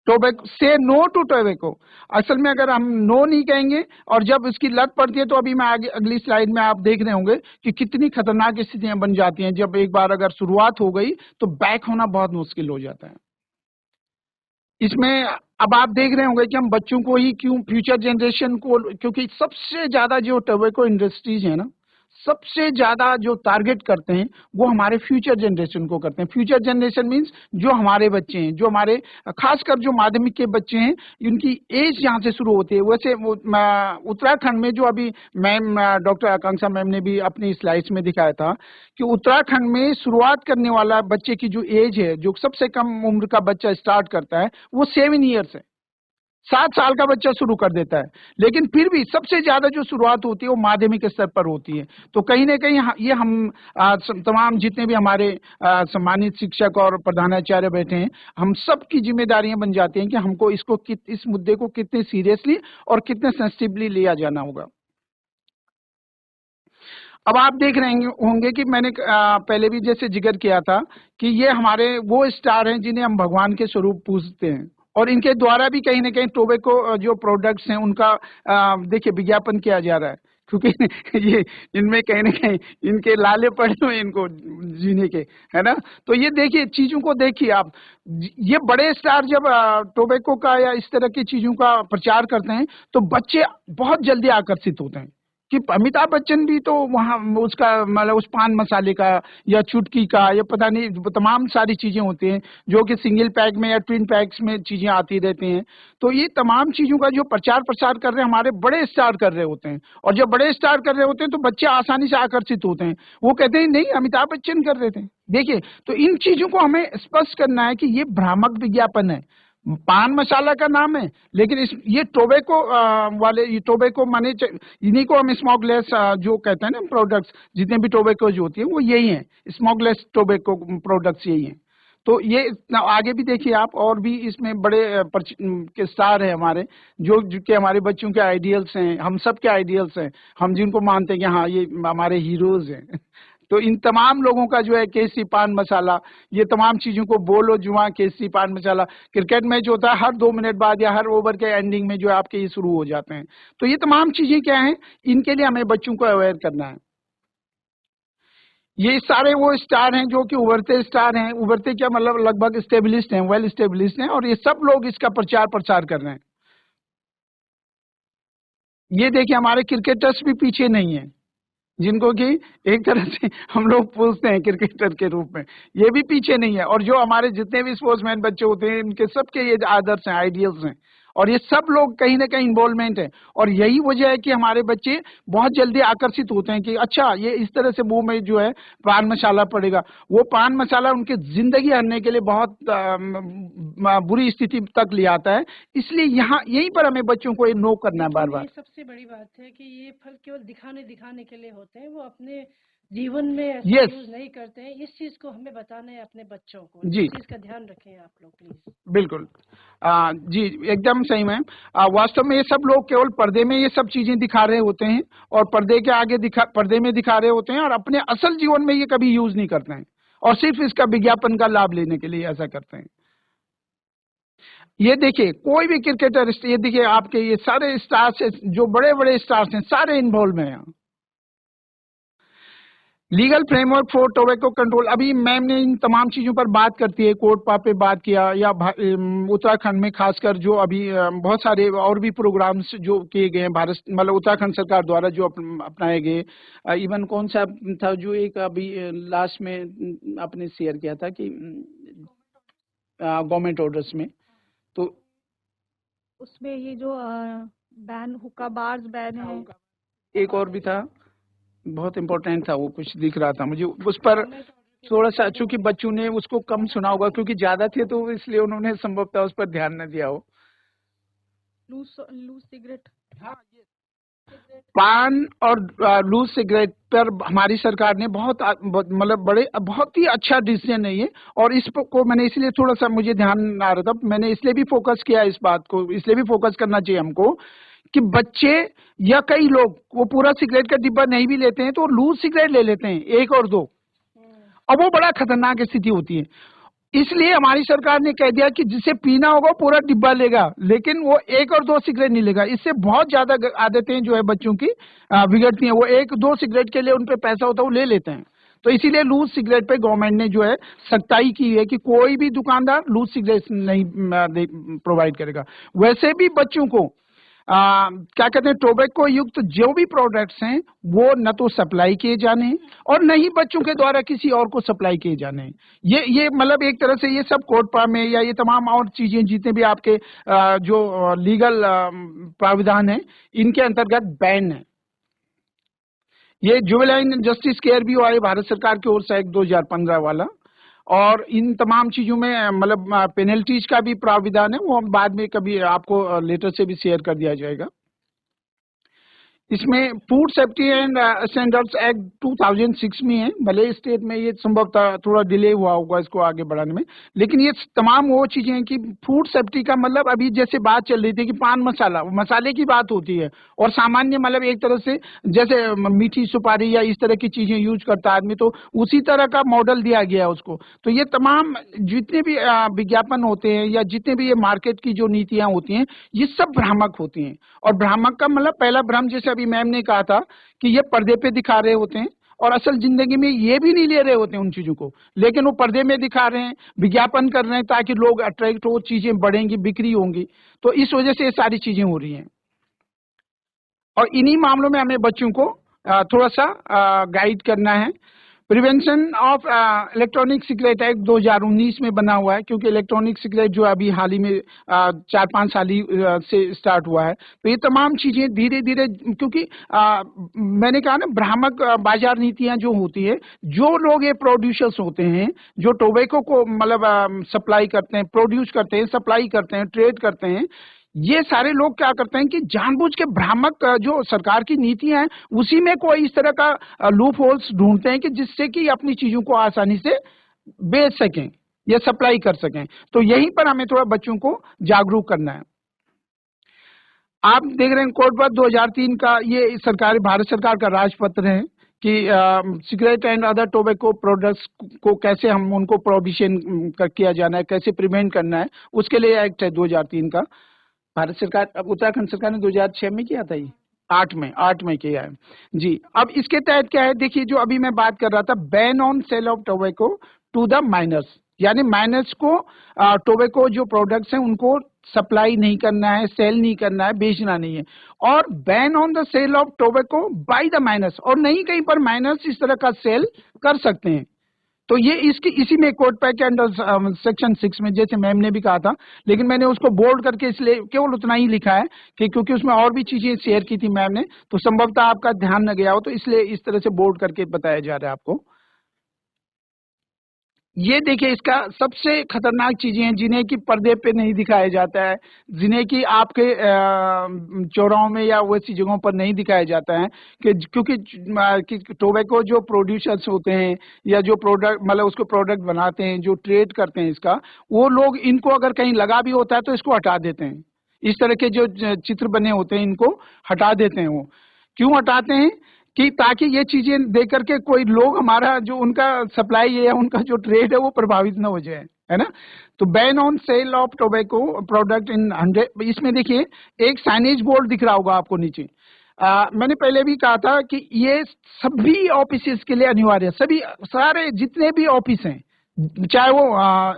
टोबैको, से नो टू टोबैको। असल में अगर हम नो नहीं कहेंगे और जब उसकी लत पड़ती है, तो अभी मैं आगे अगली स्लाइड में आप देख रहे होंगे कि कितनी खतरनाक स्थितियां बन जाती हैं। जब एक बार अगर शुरुआत हो गई तो बैक होना बहुत मुश्किल हो जाता है। इसमें अब आप देख रहे होंगे कि हम बच्चों को ही क्यों, फ्यूचर जनरेशन को, क्योंकि सबसे ज्यादा जो टोबैको इंडस्ट्रीज है ना, सबसे ज्यादा जो टारगेट करते हैं वो हमारे फ्यूचर जनरेशन को करते हैं। फ्यूचर जनरेशन मींस जो हमारे बच्चे हैं, जो हमारे खासकर जो माध्यमिक के बच्चे हैं, इनकी एज यहाँ से शुरू होती है। वैसे उत्तराखंड में जो अभी मैम डॉक्टर आकांक्षा मैम ने भी अपनी स्लाइड्स में दिखाया था कि उत्तराखंड में शुरुआत करने वाला बच्चे की जो एज है, जो सबसे कम उम्र का बच्चा स्टार्ट करता है, वो 7 ईयर्स है। 7 साल का बच्चा शुरू कर देता है, लेकिन फिर भी सबसे ज्यादा जो शुरुआत होती है वो माध्यमिक स्तर पर होती है। तो कहीं ना कहीं ये हम तमाम जितने भी हमारे सम्मानित शिक्षक और प्रधानाचार्य बैठे हैं, हम सब की जिम्मेदारियां बन जाती हैं कि हमको इस मुद्दे को कितने सीरियसली और कितने सेंसिटिवली लिया जाना होगा। अब आप देख रहे होंगे कि मैंने पहले भी जैसे जिक्र किया था कि ये हमारे वो स्टार हैं जिन्हें हम भगवान के स्वरूप पूजते हैं, और इनके द्वारा भी कहीं ना कहीं टोबैको जो प्रोडक्ट्स हैं उनका देखिए विज्ञापन किया जा रहा है, क्योंकि ये इनमें कहीं ना कहीं इनके लाले पड़े हुए हैं इनको जीने के, है ना। तो ये देखिए चीजों को देखिए आप, ये बड़े स्टार जब टोबैको का या इस तरह की चीजों का प्रचार करते हैं तो बच्चे बहुत जल्दी आकर्षित होते हैं कि अमिताभ बच्चन भी तो वहाँ उसका मतलब उस पान मसाले का या चुटकी का या पता नहीं तमाम सारी चीजें होती हैं जो कि सिंगल पैक में या ट्विन पैक्स में चीजें आती रहती हैं। तो ये तमाम चीजों का जो प्रचार प्रसार कर रहे हैं हमारे बड़े स्टार कर रहे होते हैं, और जब बड़े स्टार कर रहे होते हैं तो बच्चे आसानी से आकर्षित होते हैं। वो कहते हैं नहीं अमिताभ बच्चन कर रहे थे। देखिए तो इन चीजों को हमें स्पष्ट करना है कि ये भ्रामक विज्ञापन है, पान मसाला का नाम है, लेकिन ये टोबैको वाले, ये टोबैको माने इन्हीं को हम स्मोकलेस जो कहते हैं ना प्रोडक्ट्स, जितने भी टोबैको जो होती है वो यही है, स्मोकलेस टोबैको प्रोडक्ट्स यही हैं। तो ये आगे भी देखिए आप, और भी इसमें बड़े के स्टार हैं हमारे जो कि हमारे बच्चों के आइडियल्स हैं, हम सब के आइडियल्स हैं, हम जिनको मानते हैं कि हाँ ये हमारे हीरोज हैं। तो इन तमाम लोगों का जो है केसरी पान मसाला, ये तमाम चीजों को बोलो जुआ केसरी पान मसाला, क्रिकेट मैच होता है हर 2 मिनट बाद या हर ओवर के एंडिंग में जो है आपके ये शुरू हो जाते हैं। तो ये तमाम चीजें क्या हैं, इनके लिए हमें बच्चों को अवेयर करना है। ये सारे वो स्टार हैं जो कि उभरते स्टार हैं, उभरते क्या मतलब लगभग स्टेब्लिश्ड हैं, वेल स्टेब्लिश्ड हैं, और ये सब लोग इसका प्रचार प्रसार कर रहे हैं। ये देखिए हमारे क्रिकेटर्स भी पीछे नहीं है, जिनको कि एक तरह से हम लोग पूछते हैं क्रिकेटर के रूप में, ये भी पीछे नहीं है। और जो हमारे जितने भी स्पोर्ट्समैन बच्चे होते हैं इनके सबके ये आदर्श हैं, आइडियल्स हैं, और ये सब लोग कहीं ना कहीं इन्वॉल्वमेंट है। और यही वजह है कि हमारे बच्चे बहुत जल्दी आकर्षित होते हैं कि अच्छा ये इस तरह से मुंह में जो है पान मसाला पड़ेगा। वो पान मसाला उनकी जिंदगी हरने के लिए बहुत बुरी स्थिति तक ले आता है। इसलिए यहाँ यहीं पर हमें बच्चों को ये नो करना है बार लेकिन बार। ये सबसे बड़ी बात है कि ये फल केवल दिखाने के लिए होते हैं, वो अपने जीवन में ऐसा Yes. यूज नहीं करते हैं। इस चीज को हमें बताना है अपने बच्चों को, जी। इस चीज का ध्यान रखें आप लोग प्लीज। बिल्कुल जी एकदम सही मैम। वास्तव में ये सब लोग केवल पर्दे में ये सब चीजें दिखा रहे होते हैं, और पर्दे के आगे पर्दे में दिखा रहे होते हैं, और अपने असल जीवन में ये कभी यूज नहीं करते हैं, और सिर्फ इसका विज्ञापन का लाभ लेने के लिए ऐसा करते हैं। ये देखिए कोई भी क्रिकेटर, ये देखिए आपके ये सारे स्टार्स, जो बड़े बड़े स्टार्स हैं सारे इन्वॉल्व हैं यहाँ। Legal framework for tobacco control, अभी मैम ने इन तमाम चीजों पर बात करती है, कोर्ट पे बात किया, या उत्तराखंड में खासकर जो अभी बहुत सारे और भी प्रोग्राम्स जो किए गए हैं भारत मतलब उत्तराखंड सरकार द्वारा जो अपनाए गए। इवन कौन सा था जो एक अभी लास्ट में आपने शेयर किया था कि गवर्नमेंट ऑर्डर्स में, तो उसमें ये जो बैन हुक्का बार्स बैन है, एक और भी था बहुत इम्पोर्टेंट था, वो कुछ दिख रहा था मुझे उस पर थोड़ा सा, चूंकि बच्चों ने उसको कम सुना होगा क्योंकि ज्यादा थे तो इसलिए उन्होंने संभवतः उस पर ध्यान न दिया हो। लूज सिगरेट, पान और लूज सिगरेट पर हमारी सरकार ने मतलब बहुत ही अच्छा डिसीजन है ये, और इस को मैंने इसलिए थोड़ा सा मुझे ध्यान आ रहा था, मैंने इसलिए भी फोकस किया इस बात को, इसलिए भी फोकस करना चाहिए हमको कि बच्चे या कई लोग वो पूरा सिगरेट का डिब्बा नहीं भी लेते हैं तो लूज सिगरेट ले लेते हैं 1 और 2, अब वो बड़ा खतरनाक स्थिति होती है। इसलिए हमारी सरकार ने कह दिया कि जिसे पीना होगा पूरा डिब्बा लेगा, लेकिन वो 1 और 2 सिगरेट नहीं लेगा। इससे बहुत ज्यादा आदतें जो है बच्चों की बिगड़ती हैं। वो 1-2 सिगरेट के लिए उन पे पैसा होता है वो ले लेते हैं। तो इसीलिए लूज सिगरेट पे गवर्नमेंट ने जो है सख्ताई की है कि कोई भी दुकानदार लूज सिगरेट नहीं प्रोवाइड करेगा। वैसे भी बच्चों को क्या कहते हैं टोबैको युक्त जो भी प्रोडक्ट्स हैं वो न तो सप्लाई किए जाने हैं और न ही बच्चों के द्वारा किसी और को सप्लाई किए जाने हैं। ये मतलब एक तरह से ये सब कोर्ट में या ये तमाम और चीजें जितने भी आपके जो लीगल प्राविधान है इनके अंतर्गत बैन है। ये जुवेनाइल जस्टिस केयर भी आए भारत सरकार की ओर से 2015 वाला, और इन तमाम चीज़ों में मतलब पेनल्टीज का भी प्रावधान है, वो हम बाद में कभी आपको लेटर से भी शेयर कर दिया जाएगा। इसमें food safety and standards act 2006 में है, भले स्टेट में ये संभवतः थोड़ा डिले हुआ होगा इसको आगे बढ़ाने में, लेकिन ये तमाम वो चीजें हैं कि फूड सेफ्टी का मतलब अभी जैसे बात चल रही थी कि पान मसाला, मसाले की बात होती है, और सामान्य मतलब एक तरह से जैसे मीठी सुपारी या इस तरह की चीजें यूज करता है आदमी, तो उसी तरह का मॉडल दिया गया है उसको। तो ये तमाम जितने भी विज्ञापन होते हैं या जितने भी ये मार्केट की जो नीतियां होती हैं, ये सब भ्रामक होती हैं। और भ्रामक का मतलब पहला भ्रम, जैसे अभी मैम ने कहा था कि ये पर्दे पे दिखा रहे होते हैं और असल जिंदगी में ये भी नहीं ले रहे होते हैं उन चीजों को, लेकिन वो पर्दे में दिखा रहे हैं, विज्ञापन कर रहे हैं ताकि लोग अट्रैक्ट हो, चीजें बढ़ेंगी, बिक्री होंगी। तो इस वजह से ये सारी चीजें हो रही हैं, और इन्हीं मामलों में हमें बच्चों को थोड़ा सा गाइड करना है। Prevention of electronic cigarette act 2019 में बना हुआ है, क्योंकि इलेक्ट्रॉनिक सिगरेट जो अभी हाल ही में 4-5 साल ही से स्टार्ट हुआ है। तो ये तमाम चीजें धीरे धीरे, क्योंकि मैंने कहा ना, भ्रामक बाजार नीतियां जो होती है, जो लोग ये प्रोड्यूसर्स होते हैं, जो टोबैको को मतलब सप्लाई करते हैं, प्रोड्यूस करते हैं, सप्लाई करते हैं, ट्रेड करते हैं, ये सारे लोग क्या करते हैं कि जानबूझ के भ्रामक जो सरकार की नीतियां हैं उसी में कोई इस तरह का लूप होल्स ढूंढते हैं कि जिससे कि अपनी चीजों को आसानी से बेच सकें या सप्लाई कर सकें। तो यहीं पर हमें थोड़ा बच्चों को जागरूक करना है। आप देख रहे हैं कोड पर 2003 का, ये सरकार, भारत सरकार का राजपत्र है कि cigarette and other tobacco products को कैसे हम उनको प्रोहिबिशन किया जाना है, कैसे प्रिवेंट करना है, उसके लिए एक्ट है 2003 का। भारत सरकार, अब उत्तराखंड सरकार ने 2006 में किया था, ये 8 में किया है जी। अब इसके तहत क्या है, देखिए जो अभी मैं बात कर रहा था, ban on sale of tobacco to the minors, यानी माइनर्स को टोबैको जो प्रोडक्ट्स हैं उनको सप्लाई नहीं करना है, सेल नहीं करना है, बेचना नहीं है। और ban on the sale of tobacco by the minors, और नहीं कहीं पर माइनर्स इस तरह का सेल कर सकते हैं। तो ये इसी में कोड पैक के अंडर सेक्शन 6 में, जैसे मैम ने भी कहा था, लेकिन मैंने उसको बोल्ड करके इसलिए केवल उतना ही लिखा है कि क्योंकि उसमें और भी चीजें शेयर की थी मैम ने, तो संभवतः आपका ध्यान न गया हो, तो इसलिए इस तरह से बोल्ड करके बताया जा रहा है आपको। ये देखिए, इसका सबसे खतरनाक चीजें हैं जिन्हें कि पर्दे पे नहीं दिखाया जाता है, जिन्हें कि आपके चौराहों में या वैसी जगहों पर नहीं दिखाया जाता है, कि क्योंकि टोबैको जो प्रोड्यूसर्स होते हैं या जो प्रोडक्ट मतलब उसको प्रोडक्ट बनाते हैं, जो ट्रेड करते हैं इसका, वो लोग इनको अगर कहीं लगा भी होता है तो इसको हटा देते हैं। इस तरह के जो चित्र बने होते हैं इनको हटा देते हैं। वो क्यों हटाते हैं कि ताकि ये चीजें देख करके कोई लोग हमारा जो उनका सप्लाई है या उनका जो ट्रेड है वो प्रभावित ना हो जाए, है ना। तो ban on sale of tobacco product in 100, इसमें देखिए एक साइनेज बोर्ड दिख रहा होगा आपको नीचे। मैंने पहले भी कहा था कि ये सभी ऑफिस के लिए अनिवार्य है, सभी सारे जितने भी ऑफिस हैं, चाहे वो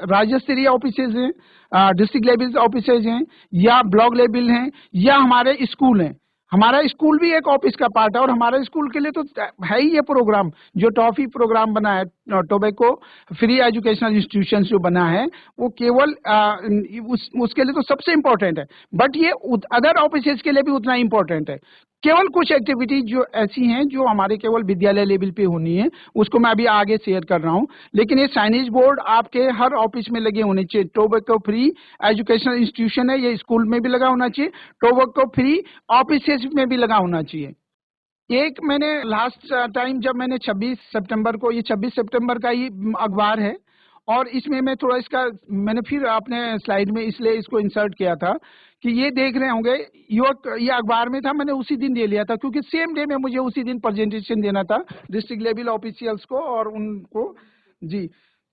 राज्य स्तरीय ऑफिस हैं, डिस्ट्रिक्ट लेवल ऑफिस हैं, या ब्लॉक लेवल हैं, या हमारे स्कूल हैं। हमारा स्कूल भी एक ऑफिस का पार्ट है, और हमारे स्कूल के लिए तो है ही ये प्रोग्राम, जो टॉफी प्रोग्राम बना है, टोबैको फ्री एजुकेशनल इंस्टीट्यूशन जो बना है, वो केवल उसके लिए तो सबसे इम्पोर्टेंट है, बट ये अदर ऑफिस के लिए भी उतना इम्पोर्टेंट है। केवल कुछ एक्टिविटी जो ऐसी हैं जो हमारे केवल विद्यालय लेवल पे होनी है, उसको मैं अभी आगे शेयर कर रहा हूँ, लेकिन ये साइनेज बोर्ड आपके हर ऑफिस में लगे होने चाहिए। टोबैको फ्री एजुकेशनल इंस्टीट्यूशन है, ये स्कूल में भी लगा होना चाहिए, टोबैको फ्री ऑफिस में भी लगा होना चाहिए। एक मैंने लास्ट टाइम जब मैंने 26 सितंबर को, ये 26 सितंबर का ही अखबार है, और इसमें मैं थोड़ा इसका मैंने फिर अपने स्लाइड में इसलिए इसको इंसर्ट किया था कि ये देख रहे होंगे युवक, ये अखबार में था, मैंने उसी दिन ले लिया था क्योंकि सेम डे में मुझे उसी दिन प्रेजेंटेशन देना था डिस्ट्रिक्ट लेवल ऑफिशियल्स को और उनको जी।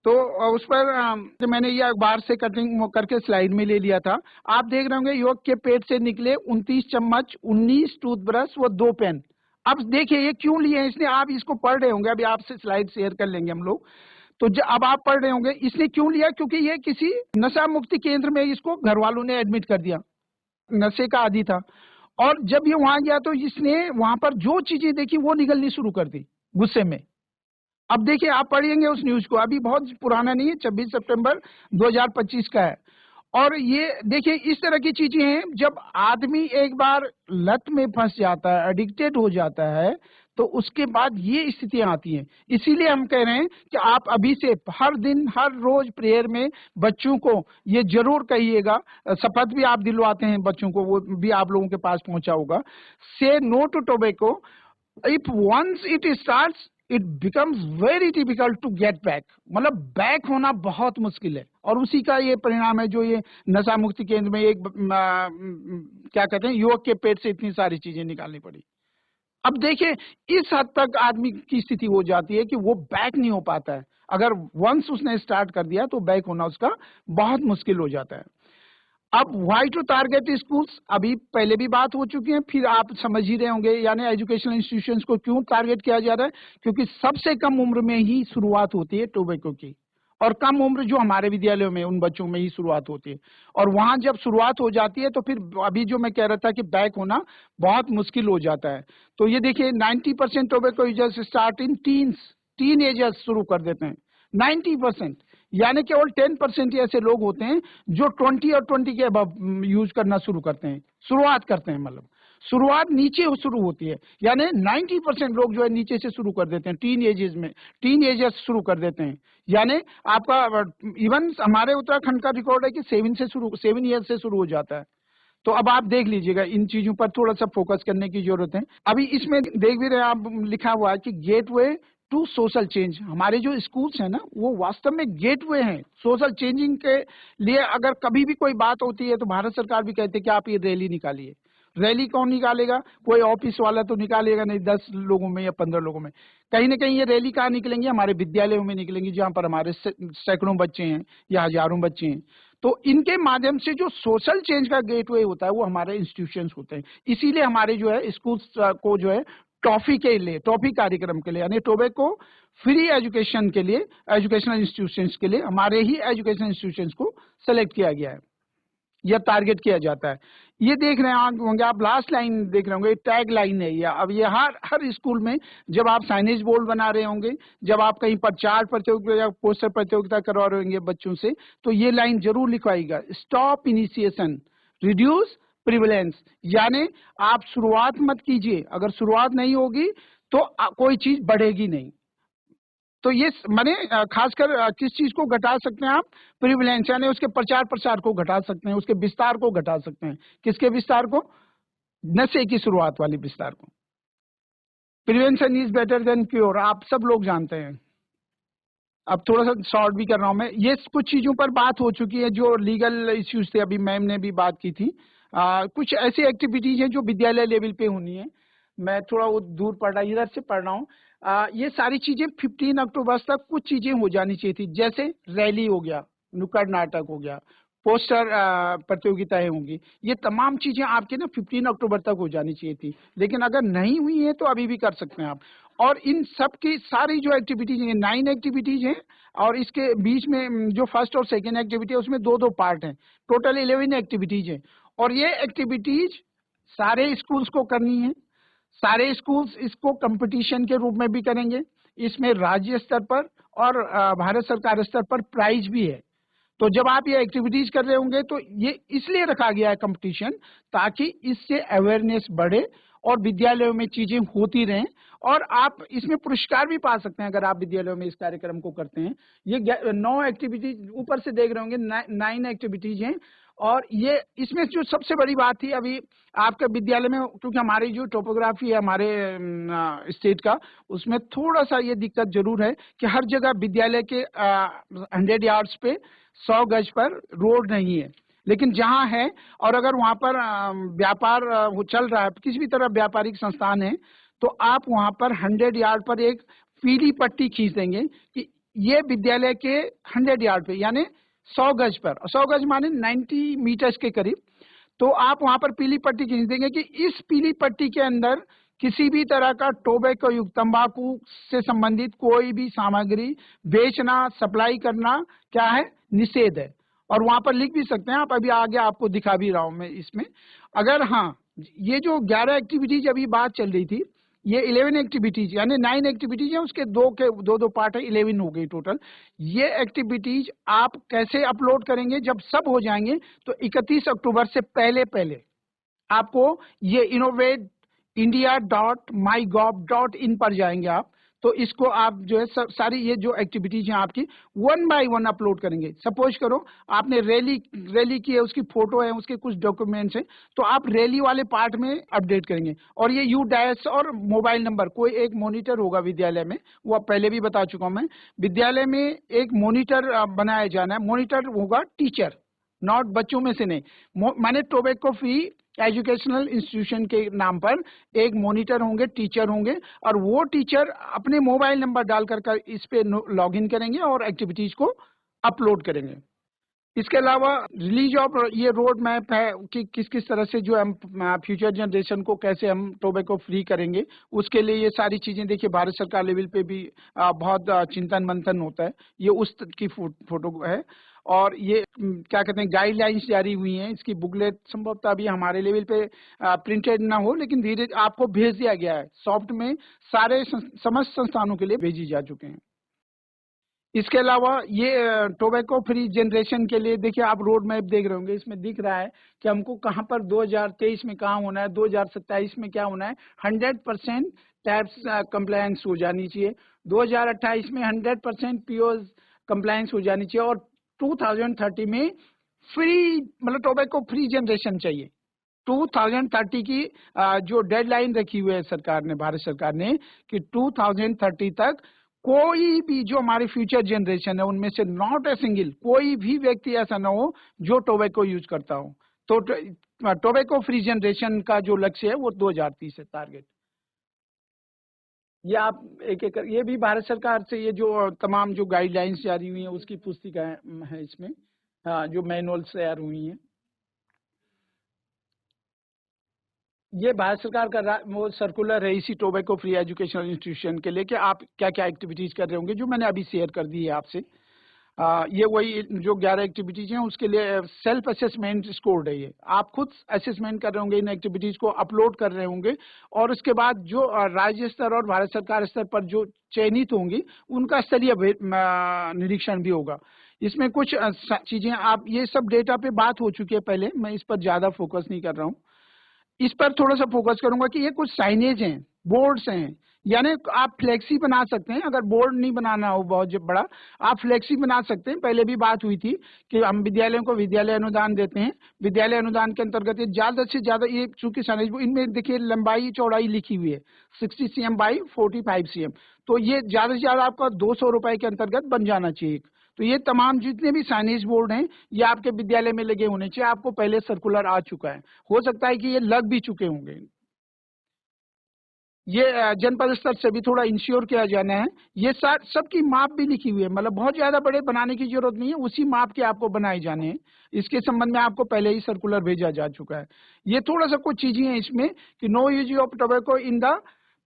तो उस पर मैंने ये अखबार से कटिंग करके स्लाइड में ले लिया था। आप देख रहे होंगे युवक के पेट से निकले 29 चम्मच, 19 टूथब्रश व 2 पेन। अब देखिए ये क्यों लिए हैं इसने, आप इसको पढ़ रहे होंगे, अभी आपसे स्लाइड शेयर कर लेंगे हम लोग। तो अब आप पढ़ रहे होंगे इसने क्यों लिया, क्योंकि ये किसी नशा मुक्ति केंद्र में इसको घर वालों ने एडमिट कर दिया, नशे का आदी था। और जब ये वहां गया तो इसने वहां पर जो चीजें देखी वो निगलनी शुरू कर दी गुस्से में। अब देखिए आप पढ़ेंगे उस न्यूज को, अभी बहुत पुराना नहीं है, 26 सितंबर 2025 का है। और ये देखिए इस तरह की चीजें हैं, जब आदमी एक बार लत में फंस जाता है, एडिक्टेड हो जाता है, तो उसके बाद ये स्थितियां आती हैं। इसीलिए हम कह रहे हैं कि आप अभी से हर दिन हर रोज प्रेयर में बच्चों को ये जरूर कहिएगा, शपथ भी आप दिलवाते हैं बच्चों को, वो भी आप लोगों के पास पहुंचा होगा। Say no to tobacco, if once it starts it becomes very difficult to get back, मतलब बैक होना बहुत मुश्किल है। और उसी का ये परिणाम है जो ये नशा मुक्ति केंद्र में एक क्या कहते हैं, युवक के पेट से इतनी सारी चीजें निकालनी पड़ी। अब देखिए इस हद तक आदमी की स्थिति हो जाती है कि वो बैक नहीं हो पाता है। अगर वंस उसने स्टार्ट कर दिया तो बैक होना उसका बहुत मुश्किल हो जाता है। अब व्हाई टू टारगेट स्कूल्स, अभी पहले भी बात हो चुकी है, फिर आप समझ ही रहे होंगे, यानी एजुकेशनल इंस्टीट्यूशंस को क्यों टारगेट किया जा रहा है, क्योंकि सबसे कम उम्र में ही शुरुआत होती है टोबैको की, और कम उम्र जो हमारे विद्यालयों में उन बच्चों में ही शुरुआत होती है। और वहां जब शुरुआत हो जाती है तो फिर अभी जो मैं कह रहा था कि बैक होना बहुत मुश्किल हो जाता है। तो ये देखिए 90% tobacco users start in tin agers शुरू कर देते हैं 90%, यानी केवल 10% ही ऐसे लोग होते हैं जो 20 और 20 के अबव यूज करना शुरू करते हैं, शुरुआत करते हैं। मतलब शुरुआत नीचे शुरू होती है, यानी 90% लोग जो है नीचे से शुरू कर देते हैं, टीन एजेस शुरू कर देते हैं। यानी आपका इवन हमारे उत्तराखंड का रिकॉर्ड है कि 7 ईयर से शुरू हो जाता है। तो अब आप देख लीजिएगा, इन चीजों पर थोड़ा सा फोकस करने की जरूरत है। अभी इसमें देख भी रहे आप, लिखा हुआ है कि गेटवे टू सोशल चेंज। हमारे जो स्कूल्स हैं ना, वो वास्तव में गेटवे हैं सोशल चेंजिंग के लिए। अगर कभी भी कोई बात होती है तो भारत सरकार भी कहती है कि आप ये रैली निकालिए। रैली कौन निकालेगा? कोई ऑफिस वाला तो निकालेगा नहीं 10 लोगों में या 15 लोगों में। कहीं ना कहीं ये रैली कहाँ निकलेंगी? हमारे विद्यालयों में निकलेंगी, जहां पर हमारे सैकड़ों बच्चे हैं या हजारों बच्चे हैं। तो इनके माध्यम से जो सोशल चेंज का गेटवे होता है वो हमारे इंस्टीट्यूशंस होते हैं। इसीलिए हमारे जो है स्कूल्स को जो है टॉफी कार्यक्रम के लिए, यानी टोबैको फ्री एजुकेशन के लिए, एजुकेशनल इंस्टीट्यूशंस के लिए हमारे ही एजुकेशनल इंस्टीट्यूशंस को सेलेक्ट किया गया है या टारगेट किया जाता है। ये देख रहे होंगे आप, लास्ट लाइन देख रहे होंगे, टैग लाइन है। या अब ये हर स्कूल में जब आप साइनेज बोर्ड बना रहे होंगे, जब आप कहीं पर चार्ट प्रतियोगिता या पोस्टर प्रतियोगिता करवा रहे होंगे बच्चों से, तो ये लाइन जरूर लिखवाइएगा, स्टॉप इनिशिएशन रिड्यूस प्रिविलेंस। यानी आप शुरुआत मत कीजिए, अगर शुरुआत नहीं होगी तो कोई चीज बढ़ेगी नहीं। तो ये माने खासकर किस चीज को घटा सकते हैं आप? प्रिविलेंस, यानी उसके प्रचार प्रसार को घटा सकते हैं, उसके विस्तार को घटा सकते हैं। किसके विस्तार को? नशे की शुरुआत वाली विस्तार को। Prevention is better than cure, आप सब लोग जानते हैं। अब थोड़ा सा शॉर्ट भी कर रहा हूं मैं। ये कुछ चीजों पर बात हो चुकी है जो लीगल इश्यूज थे, अभी मैम ने भी बात की थी। कुछ ऐसी एक्टिविटीज हैं जो विद्यालय लेवल पे होनी है। मैं थोड़ा वो दूर पढ़ रहा, इधर से पढ़ रहा हूँ। ये सारी चीजें 15 अक्टूबर तक कुछ चीजें हो जानी चाहिए थी, जैसे रैली हो गया, नुक्कड़ नाटक हो गया, पोस्टर प्रतियोगिताएं होंगी। ये तमाम चीजें आपके ना 15 अक्टूबर तक हो जानी चाहिए थी, लेकिन अगर नहीं हुई है तो अभी भी कर सकते हैं आप। और इन सब की सारी जो एक्टिविटीज हैं, 9 एक्टिविटीज हैं, और इसके बीच में जो फर्स्ट और सेकेंड एक्टिविटी है उसमें 2-2 पार्ट हैं, टोटल 11 एक्टिविटीज हैं। और ये एक्टिविटीज सारे स्कूल्स को करनी है। सारे स्कूल्स इसको कंपटीशन के रूप में भी करेंगे। इसमें राज्य स्तर पर और भारत सरकार स्तर पर प्राइज भी है। तो जब आप ये एक्टिविटीज कर रहे होंगे तो ये इसलिए रखा गया है कंपटीशन, ताकि इससे अवेयरनेस बढ़े और विद्यालयों में चीजें होती रहें, और आप इसमें पुरस्कार भी पा सकते हैं अगर आप विद्यालयों में इस कार्यक्रम को करते हैं। ये 9 एक्टिविटीज ऊपर से देख रहे होंगे, 9 एक्टिविटीज हैं। और ये इसमें जो सबसे बड़ी बात थी, अभी आपके विद्यालय में, क्योंकि हमारी जो टोपोग्राफी है हमारे स्टेट का, उसमें थोड़ा सा ये दिक्कत जरूर है कि हर जगह विद्यालय के 100 यार्ड्स पे 100 गज पर रोड नहीं है। लेकिन जहां है, और अगर वहां पर व्यापार वो चल रहा है, किसी भी तरह व्यापारिक संस्थान है, तो आप वहां पर 100 यार्ड पर एक पीली पट्टी खींच देंगे कि ये विद्यालय के 100 यार्ड पे, यानी 100 गज पर, 100 गज माने 90 मीटर्स के करीब, तो आप वहां पर पीली पट्टी खींच देंगे कि इस पीली पट्टी के अंदर किसी भी तरह का टोबैको युक्त, तंबाकू से संबंधित कोई भी सामग्री बेचना, सप्लाई करना क्या है, निषेध है। और वहां पर लिख भी सकते हैं आप, अभी आगे आपको दिखा भी रहा हूं मैं इसमें। अगर हाँ, ये जो 11 एक्टिविटीज अभी बात चल रही थी, ये 11 एक्टिविटीज, यानी 9 एक्टिविटीज है, उसके दो पार्ट है, 11 हो गई टोटल। ये एक्टिविटीज आप कैसे अपलोड करेंगे? जब सब हो जाएंगे तो 31 अक्टूबर से पहले आपको ये india.mygov.in पर जाएंगे आप, तो इसको आप जो है सारी ये जो एक्टिविटीज हैं आपकी वन बाय वन अपलोड करेंगे। सपोज करो आपने रैली की है, उसकी फोटो है, उसके कुछ डॉक्यूमेंट्स हैं, तो आप रैली वाले पार्ट में अपडेट करेंगे। और ये यू डैश और मोबाइल नंबर, कोई एक मॉनिटर होगा विद्यालय में, वो आप पहले भी बता चुका हूं मैं। विद्यालय में एक मॉनिटर बनाया जाना है, मॉनिटर होगा टीचर, नॉट बच्चों में से नहीं। माने टोबैको फ्री एजुकेशनल इंस्टीट्यूशन के नाम पर एक मॉनिटर होंगे, टीचर होंगे, और वो टीचर अपने मोबाइल नंबर डालकर इस पे लॉगिन करेंगे और एक्टिविटीज को अपलोड करेंगे। इसके अलावा रिलीज ऑफ ये रोड मैप है कि किस किस तरह से जो हम फ्यूचर जनरेशन को कैसे हम टोबैको फ्री करेंगे, उसके लिए ये सारी चीजें देखिए भारत सरकार लेवल पे भी बहुत चिंतन मंथन होता है। ये उस की फोटो है, और ये क्या कहते हैं गाइडलाइंस जारी हुई हैं। इसकी बुकलेट संभवतः अभी हमारे लेवल पे प्रिंटेड ना हो, लेकिन धीरे आपको भेज दिया गया है सॉफ्ट में, सारे समस्त संस्थानों के लिए भेजी जा चुके हैं। इसके अलावा ये टोबैको फ्री जनरेशन के लिए देखिए आप रोड मैप देख रहे होंगे, इसमें दिख रहा है कि हमको कहां पर 2023 में कहां होना है, 2027 में क्या होना है। 100% टैक्स कंप्लायंस हो जानी चाहिए, 2028 में 100% पीओज कंप्लायंस हो जानी चाहिए, और 2030 में फ्री मतलब टोबैको फ्री जनरेशन चाहिए। 2030 की जो डेडलाइन रखी हुई है सरकार ने, भारत सरकार ने, कि 2030 तक कोई भी जो हमारी फ्यूचर जनरेशन है उनमें से नॉट ए सिंगल कोई भी व्यक्ति ऐसा ना हो जो टोबैको यूज करता हो। तो टोबैको फ्री जनरेशन का जो लक्ष्य है वो 2030 है टारगेट। ये आप एक एक ये भी भारत सरकार से ये जो तमाम जो गाइडलाइंस जारी हुई हैं उसकी पुस्तिका है इसमें, जो मैनुअल्स तैयार हुई हैं। ये भारत सरकार का वो सर्कुलर है इसी टोबैको फ्री एजुकेशनल इंस्टीट्यूशन के लिए कि आप क्या क्या एक्टिविटीज कर रहे होंगे, जो मैंने अभी शेयर कर दी है आपसे। ये वही जो 11 एक्टिविटीज हैं उसके लिए सेल्फ असेसमेंट स्कोर्ड है। ये आप खुद असेसमेंट कर रहे होंगे, इन एक्टिविटीज को अपलोड कर रहे होंगे, और उसके बाद जो राज्य स्तर और भारत सरकार स्तर पर जो चयनित होंगी उनका स्तरीय निरीक्षण भी होगा। इसमें कुछ चीजें आप ये सब डेटा पे बात हो चुकी है पहले, मैं इस पर ज्यादा फोकस नहीं कर रहा हूँ। इस पर थोड़ा सा फोकस करूंगा कि ये कुछ साइनेज हैं, बोर्ड्स हैं, यानी आप फ्लेक्सी बना सकते हैं। अगर बोर्ड नहीं बनाना हो बहुत बड़ा, आप फ्लेक्सी बना सकते हैं। पहले भी बात हुई थी कि हम विद्यालयों को विद्यालय अनुदान देते हैं, विद्यालय अनुदान के अंतर्गत ये ज्यादा से ज्यादा ये चूंकि साइनेज, इनमें देखिए लंबाई चौड़ाई लिखी हुई है 60 cm बाई 45 cm, तो ये ज्यादा से ज्यादा आपका 200 रुपए के अंतर्गत बन जाना चाहिए। तो ये तमाम जितने भी साइनेज बोर्ड हैं ये आपके विद्यालय में लगे होने चाहिए। आपको पहले सर्कुलर आ चुका है, हो सकता है कि ये लग भी चुके होंगे। ये जनपद स्तर से भी थोड़ा इंश्योर किया जाना है। ये सबकी माप भी लिखी हुई है, मतलब बहुत ज्यादा बड़े बनाने की जरूरत नहीं है, उसी माप के आपको बनाए जाने हैं। इसके संबंध में आपको पहले ही सर्कुलर भेजा जा चुका है। ये थोड़ा सा कुछ चीजें हैं इसमें कि no use of tobacco in the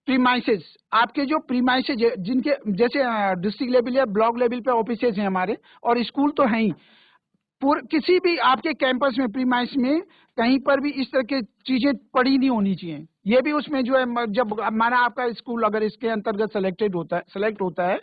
premises. आपके जो प्रीमाइसेस जिनके जैसे डिस्ट्रिक्ट लेवल या ब्लॉक लेवल पे ऑफिसेज हैं हमारे, और स्कूल तो हैं ही, किसी भी आपके कैंपस में प्रीमाइस में कहीं पर भी इस तरह की चीजें पड़ी नहीं होनी चाहिए। ये भी उसमें जो है, जब माना आपका स्कूल अगर इसके अंतर्गत सेलेक्ट होता है,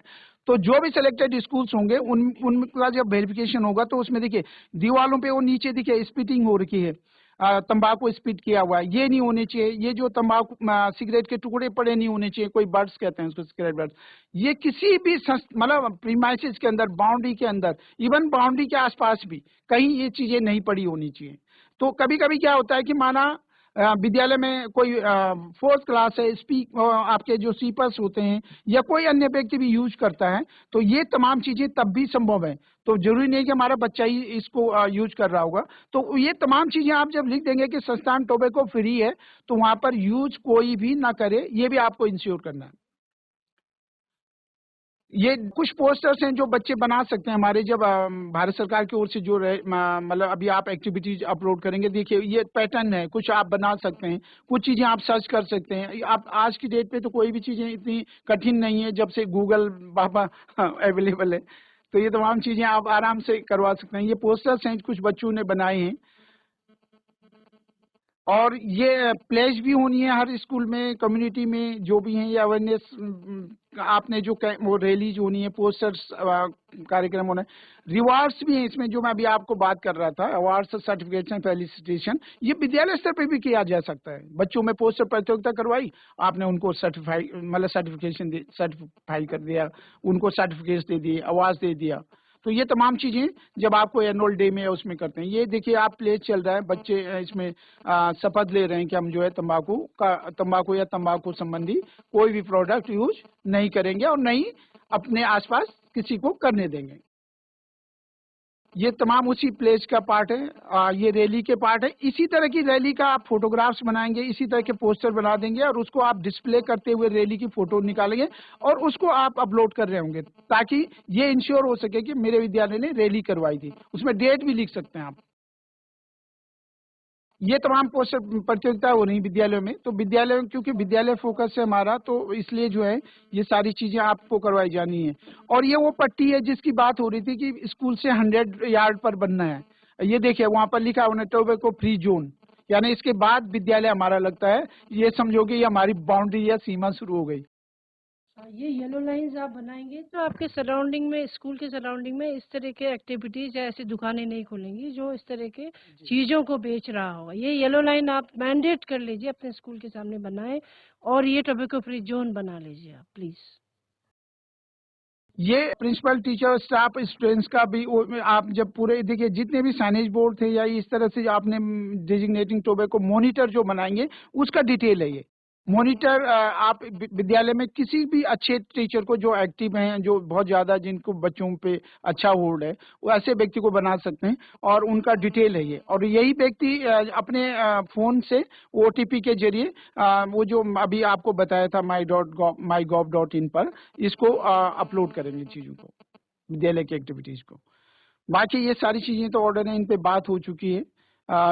तो जो भी सिलेक्टेड स्कूल्स होंगे उनका जब वेरिफिकेशन होगा तो उसमें देखिए दीवारों पे वो नीचे देखिए स्पिटिंग हो रखी है, तंबाकू स्पिट किया हुआ है, ये नहीं होने चाहिए। ये जो तंबाकू सिगरेट के टुकड़े पड़े नहीं होने चाहिए, कोई बर्ड्स कहते हैं उसको, सिगरेट बर्ड्स। ये किसी भी मतलब प्रीमाइसेस के अंदर, बाउंड्री के अंदर, इवन बाउंड्री के आसपास भी कहीं ये चीजें नहीं पड़ी होनी चाहिए। तो कभी कभी क्या होता है कि माना विद्यालय में कोई फोर्थ क्लास है, आपके जो सीपर्स होते हैं या कोई अन्य व्यक्ति भी यूज करता है, तो ये तमाम चीजें तब भी संभव है। तो जरूरी नहीं कि हमारा बच्चा ही इसको यूज कर रहा होगा। तो ये तमाम चीजें आप जब लिख देंगे कि संस्थान टोबैको फ्री है, तो वहां पर यूज कोई भी ना करे, ये भी आपको इंश्योर करना है। ये कुछ पोस्टर्स हैं जो बच्चे बना सकते हैं हमारे, जब भारत सरकार की ओर से जो मतलब अभी आप एक्टिविटीज अपलोड करेंगे, देखिए ये पैटर्न है, कुछ आप बना सकते हैं, कुछ चीजें आप सर्च कर सकते हैं। आप आज की डेट पे तो कोई भी चीजें इतनी कठिन नहीं है, जब से गूगल बाबा अवेलेबल है, तो ये तमाम चीजें आप आराम से करवा सकते हैं। ये पोस्टर्स हैं कुछ बच्चों ने बनाए हैं। और ये प्लेज भी होनी है हर स्कूल में, कम्युनिटी में जो भी हैं, ये अवेयरनेस आपने जो वो रैलीज होनी है, पोस्टर्स कार्यक्रम होना है, रिवार्ड्स भी हैं इसमें, जो मैं अभी आपको बात कर रहा था, अवार्ड्स, सर्टिफिकेशन, फेलिसिटेशन, ये विद्यालय स्तर पे भी किया जा सकता है। बच्चों में पोस्टर प्रतियोगिता करवाई, आपने उनको सर्टिफाई मतलब सर्टिफाई कर दिया, उनको सर्टिफिकेट दे दिए, अवार्ड दे दिया। तो ये तमाम चीजें जब आपको एनुअल डे में उसमें करते हैं। ये देखिए आप प्लेज चल रहा है, बच्चे इसमें शपथ ले रहे हैं कि हम जो है तंबाकू या तंबाकू संबंधी कोई भी प्रोडक्ट यूज नहीं करेंगे और नहीं अपने आसपास किसी को करने देंगे। ये तमाम उसी प्लेज का पार्ट है, ये रैली के पार्ट है। इसी तरह की रैली का आप फोटोग्राफ्स बनाएंगे, इसी तरह के पोस्टर बना देंगे और उसको आप डिस्प्ले करते हुए रैली की फोटो निकालेंगे और उसको आप अपलोड कर रहे होंगे, ताकि ये इंश्योर हो सके कि मेरे विद्यालय ने रैली करवाई थी। उसमें डेट भी लिख सकते हैं आप। ये तमाम पोस्टर प्रतियोगिता हो रही विद्यालयों में, तो विद्यालय, क्योंकि विद्यालय फोकस है हमारा, तो इसलिए जो है ये सारी चीजें आपको करवाई जानी है। और ये वो पट्टी है जिसकी बात हो रही थी कि स्कूल से 100 यार्ड पर बनना है। ये देखिए वहां पर लिखा है टोबैको फ्री जोन, यानी इसके बाद विद्यालय हमारा लगता है, ये समझोगे ये हमारी बाउंड्री या सीमा शुरू हो गई। ये येलो लाइंस आप बनाएंगे तो आपके सराउंडिंग में, स्कूल के सराउंडिंग में इस तरह के एक्टिविटीज या ऐसी दुकानें नहीं खुलेंगी जो इस तरह के चीजों को बेच रहा होगा। ये येलो लाइन आप मैंडेट कर लीजिए, अपने स्कूल के सामने बनाएं और ये टोबैको फ्री जोन बना लीजिए आप प्लीज। ये प्रिंसिपल, टीचर, स्टाफ, स्टूडेंट्स का भी आप जब पूरे देखिए जितने भी साइनेज बोर्ड थे या इस तरह से आपने डेजिग्नेटिंग टोबैको मॉनिटर जो बनाएंगे उसका डिटेल है। ये मॉनिटर आप विद्यालय में किसी भी अच्छे टीचर को जो एक्टिव हैं, जो बहुत ज्यादा जिनको बच्चों पे अच्छा होल्ड है, वो ऐसे व्यक्ति को बना सकते हैं और उनका डिटेल है ये। और यही व्यक्ति अपने फोन से ओटीपी के जरिए वो जो अभी आपको बताया था my.gov.in पर, इसको अपलोड करेंगे चीजों को, विद्यालय की एक्टिविटीज को। बाकी ये सारी चीजें तो ऑर्डर है, इन पे बात हो चुकी है।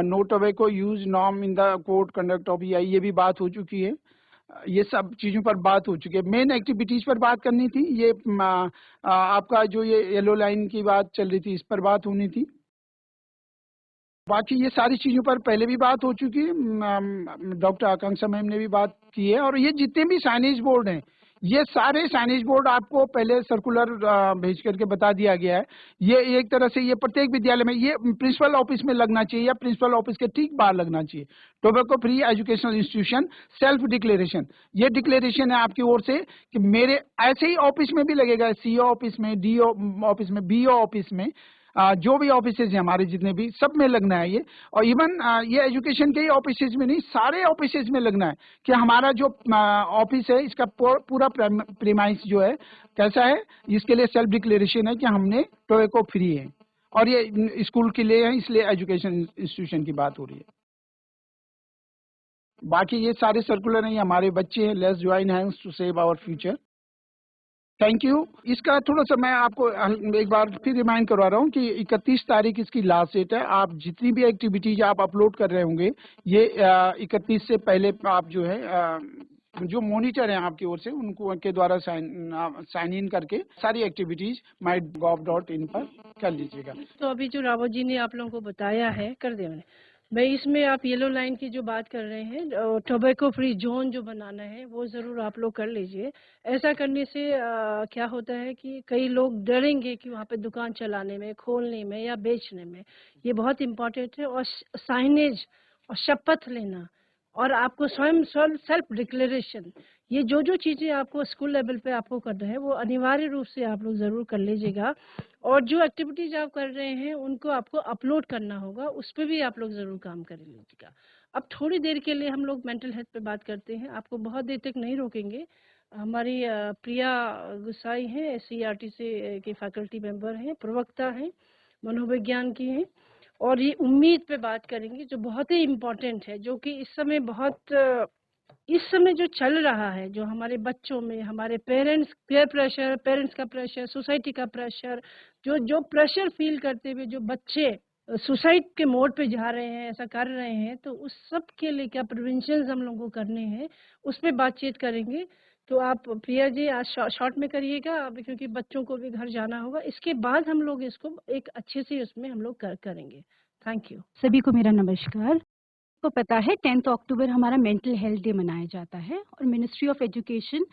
No tobacco use norm in the code conduct of EI, ये भी बात हो चुकी है। ये सब चीजों पर बात हो चुकी है। मेन एक्टिविटीज पर बात करनी थी, ये आपका जो ये येलो लाइन की बात चल रही थी, इस पर बात होनी थी। बाकी ये सारी चीजों पर पहले भी बात हो चुकी है, डॉक्टर आकांक्षा मैम ने भी बात की है। और ये जितने भी साइनेज बोर्ड हैं, ये सारे साइनेज बोर्ड आपको पहले सर्कुलर भेज करके बता दिया गया है। ये एक तरह से ये प्रत्येक विद्यालय में, ये प्रिंसिपल ऑफिस में लगना चाहिए या प्रिंसिपल ऑफिस के ठीक बाहर लगना चाहिए। Tobacco free educational institution self declaration, ये डिक्लेरेशन है आपकी ओर से कि मेरे, ऐसे ही ऑफिस में भी लगेगा, CO ऑफिस में, DO ऑफिस में, BO ऑफिस में, जो भी ऑफिसेज हैं हमारे जितने भी, सब में लगना है ये। और इवन ये एजुकेशन के ही ऑफिसेज में नहीं, सारे ऑफिसेज में लगना है कि हमारा जो ऑफिस है इसका पूरा प्रीमाइस जो है कैसा है, इसके लिए सेल्फ डिक्लेरेशन है कि हमने टोबैको फ्री है। और ये स्कूल के लिए है, इसलिए एजुकेशन इंस्टीट्यूशन की बात हो रही है। बाकी ये सारे सर्कुलर हैं, ये हमारे बच्चे हैं, let's join hands to save our future. Thank you. इसका थोड़ा सा मैं आपको एक बार फिर रिमाइंड करवा रहा हूँ कि 31 तारीख इसकी लास्ट डेट है। आप जितनी भी एक्टिविटीज आप अपलोड कर रहे होंगे, ये 31 से पहले आप जो है जो मॉनिटर हैं आपकी ओर से, उनको के द्वारा साइन इन करके सारी एक्टिविटीज my.gov.in पर कर लीजिएगा। तो अभी जो रावत जी ने आप लोगों को बताया है, कर दिया मैंने भाई। इसमें आप येलो लाइन की जो बात कर रहे हैं, टोबैको फ्री जोन जो बनाना है, वो ज़रूर आप लोग कर लीजिए। ऐसा करने से क्या होता है कि कई लोग डरेंगे कि वहाँ पे दुकान चलाने में, खोलने में या बेचने में। ये बहुत इम्पोर्टेंट है। और साइनेज और शपथ लेना और आपको स्वयं सेल्फ डिक्लेरेशन, ये जो जो चीज़ें आपको स्कूल लेवल पे आपको करना है, वो अनिवार्य रूप से आप लोग ज़रूर कर लीजिएगा। और जो एक्टिविटीज आप कर रहे हैं उनको आपको अपलोड करना होगा, उस पर भी आप लोग ज़रूर काम कर लीजिएगा। अब थोड़ी देर के लिए हम लोग मेंटल हेल्थ पे बात करते हैं, आपको बहुत देर तक नहीं रोकेंगे। हमारी प्रिया गुसाई हैं, SCERT से के फैकल्टी मेंबर हैं, प्रवक्ता हैं, मनोविज्ञान की हैं। और ये उम्मीद पे बात करेंगे जो बहुत ही इम्पोर्टेंट है, जो कि इस समय इस समय जो चल रहा है, जो हमारे बच्चों में, हमारे पेरेंट्स पीयर प्रेशर, पेरेंट्स का प्रेशर, सोसाइटी का प्रेशर, जो प्रेशर फील करते हुए जो बच्चे सुसाइड के मोड पे जा रहे हैं, ऐसा कर रहे हैं, तो उस सब के लिए क्या प्रिवेंशन हम लोगों को करने हैं, उस पर बातचीत करेंगे। तो आप प्रिया जी आज शॉर्ट में करिएगा, क्योंकि बच्चों को भी घर जाना होगा। इसके बाद हम लोग इसको एक अच्छे से उसमें हम लोग करेंगे। Thank you. सभी को मेरा नमस्कार। को पता है 10 अक्टूबर हमारा मेंटल हेल्थ डे मनाया जाता है और मिनिस्ट्री ऑफ एजुकेशन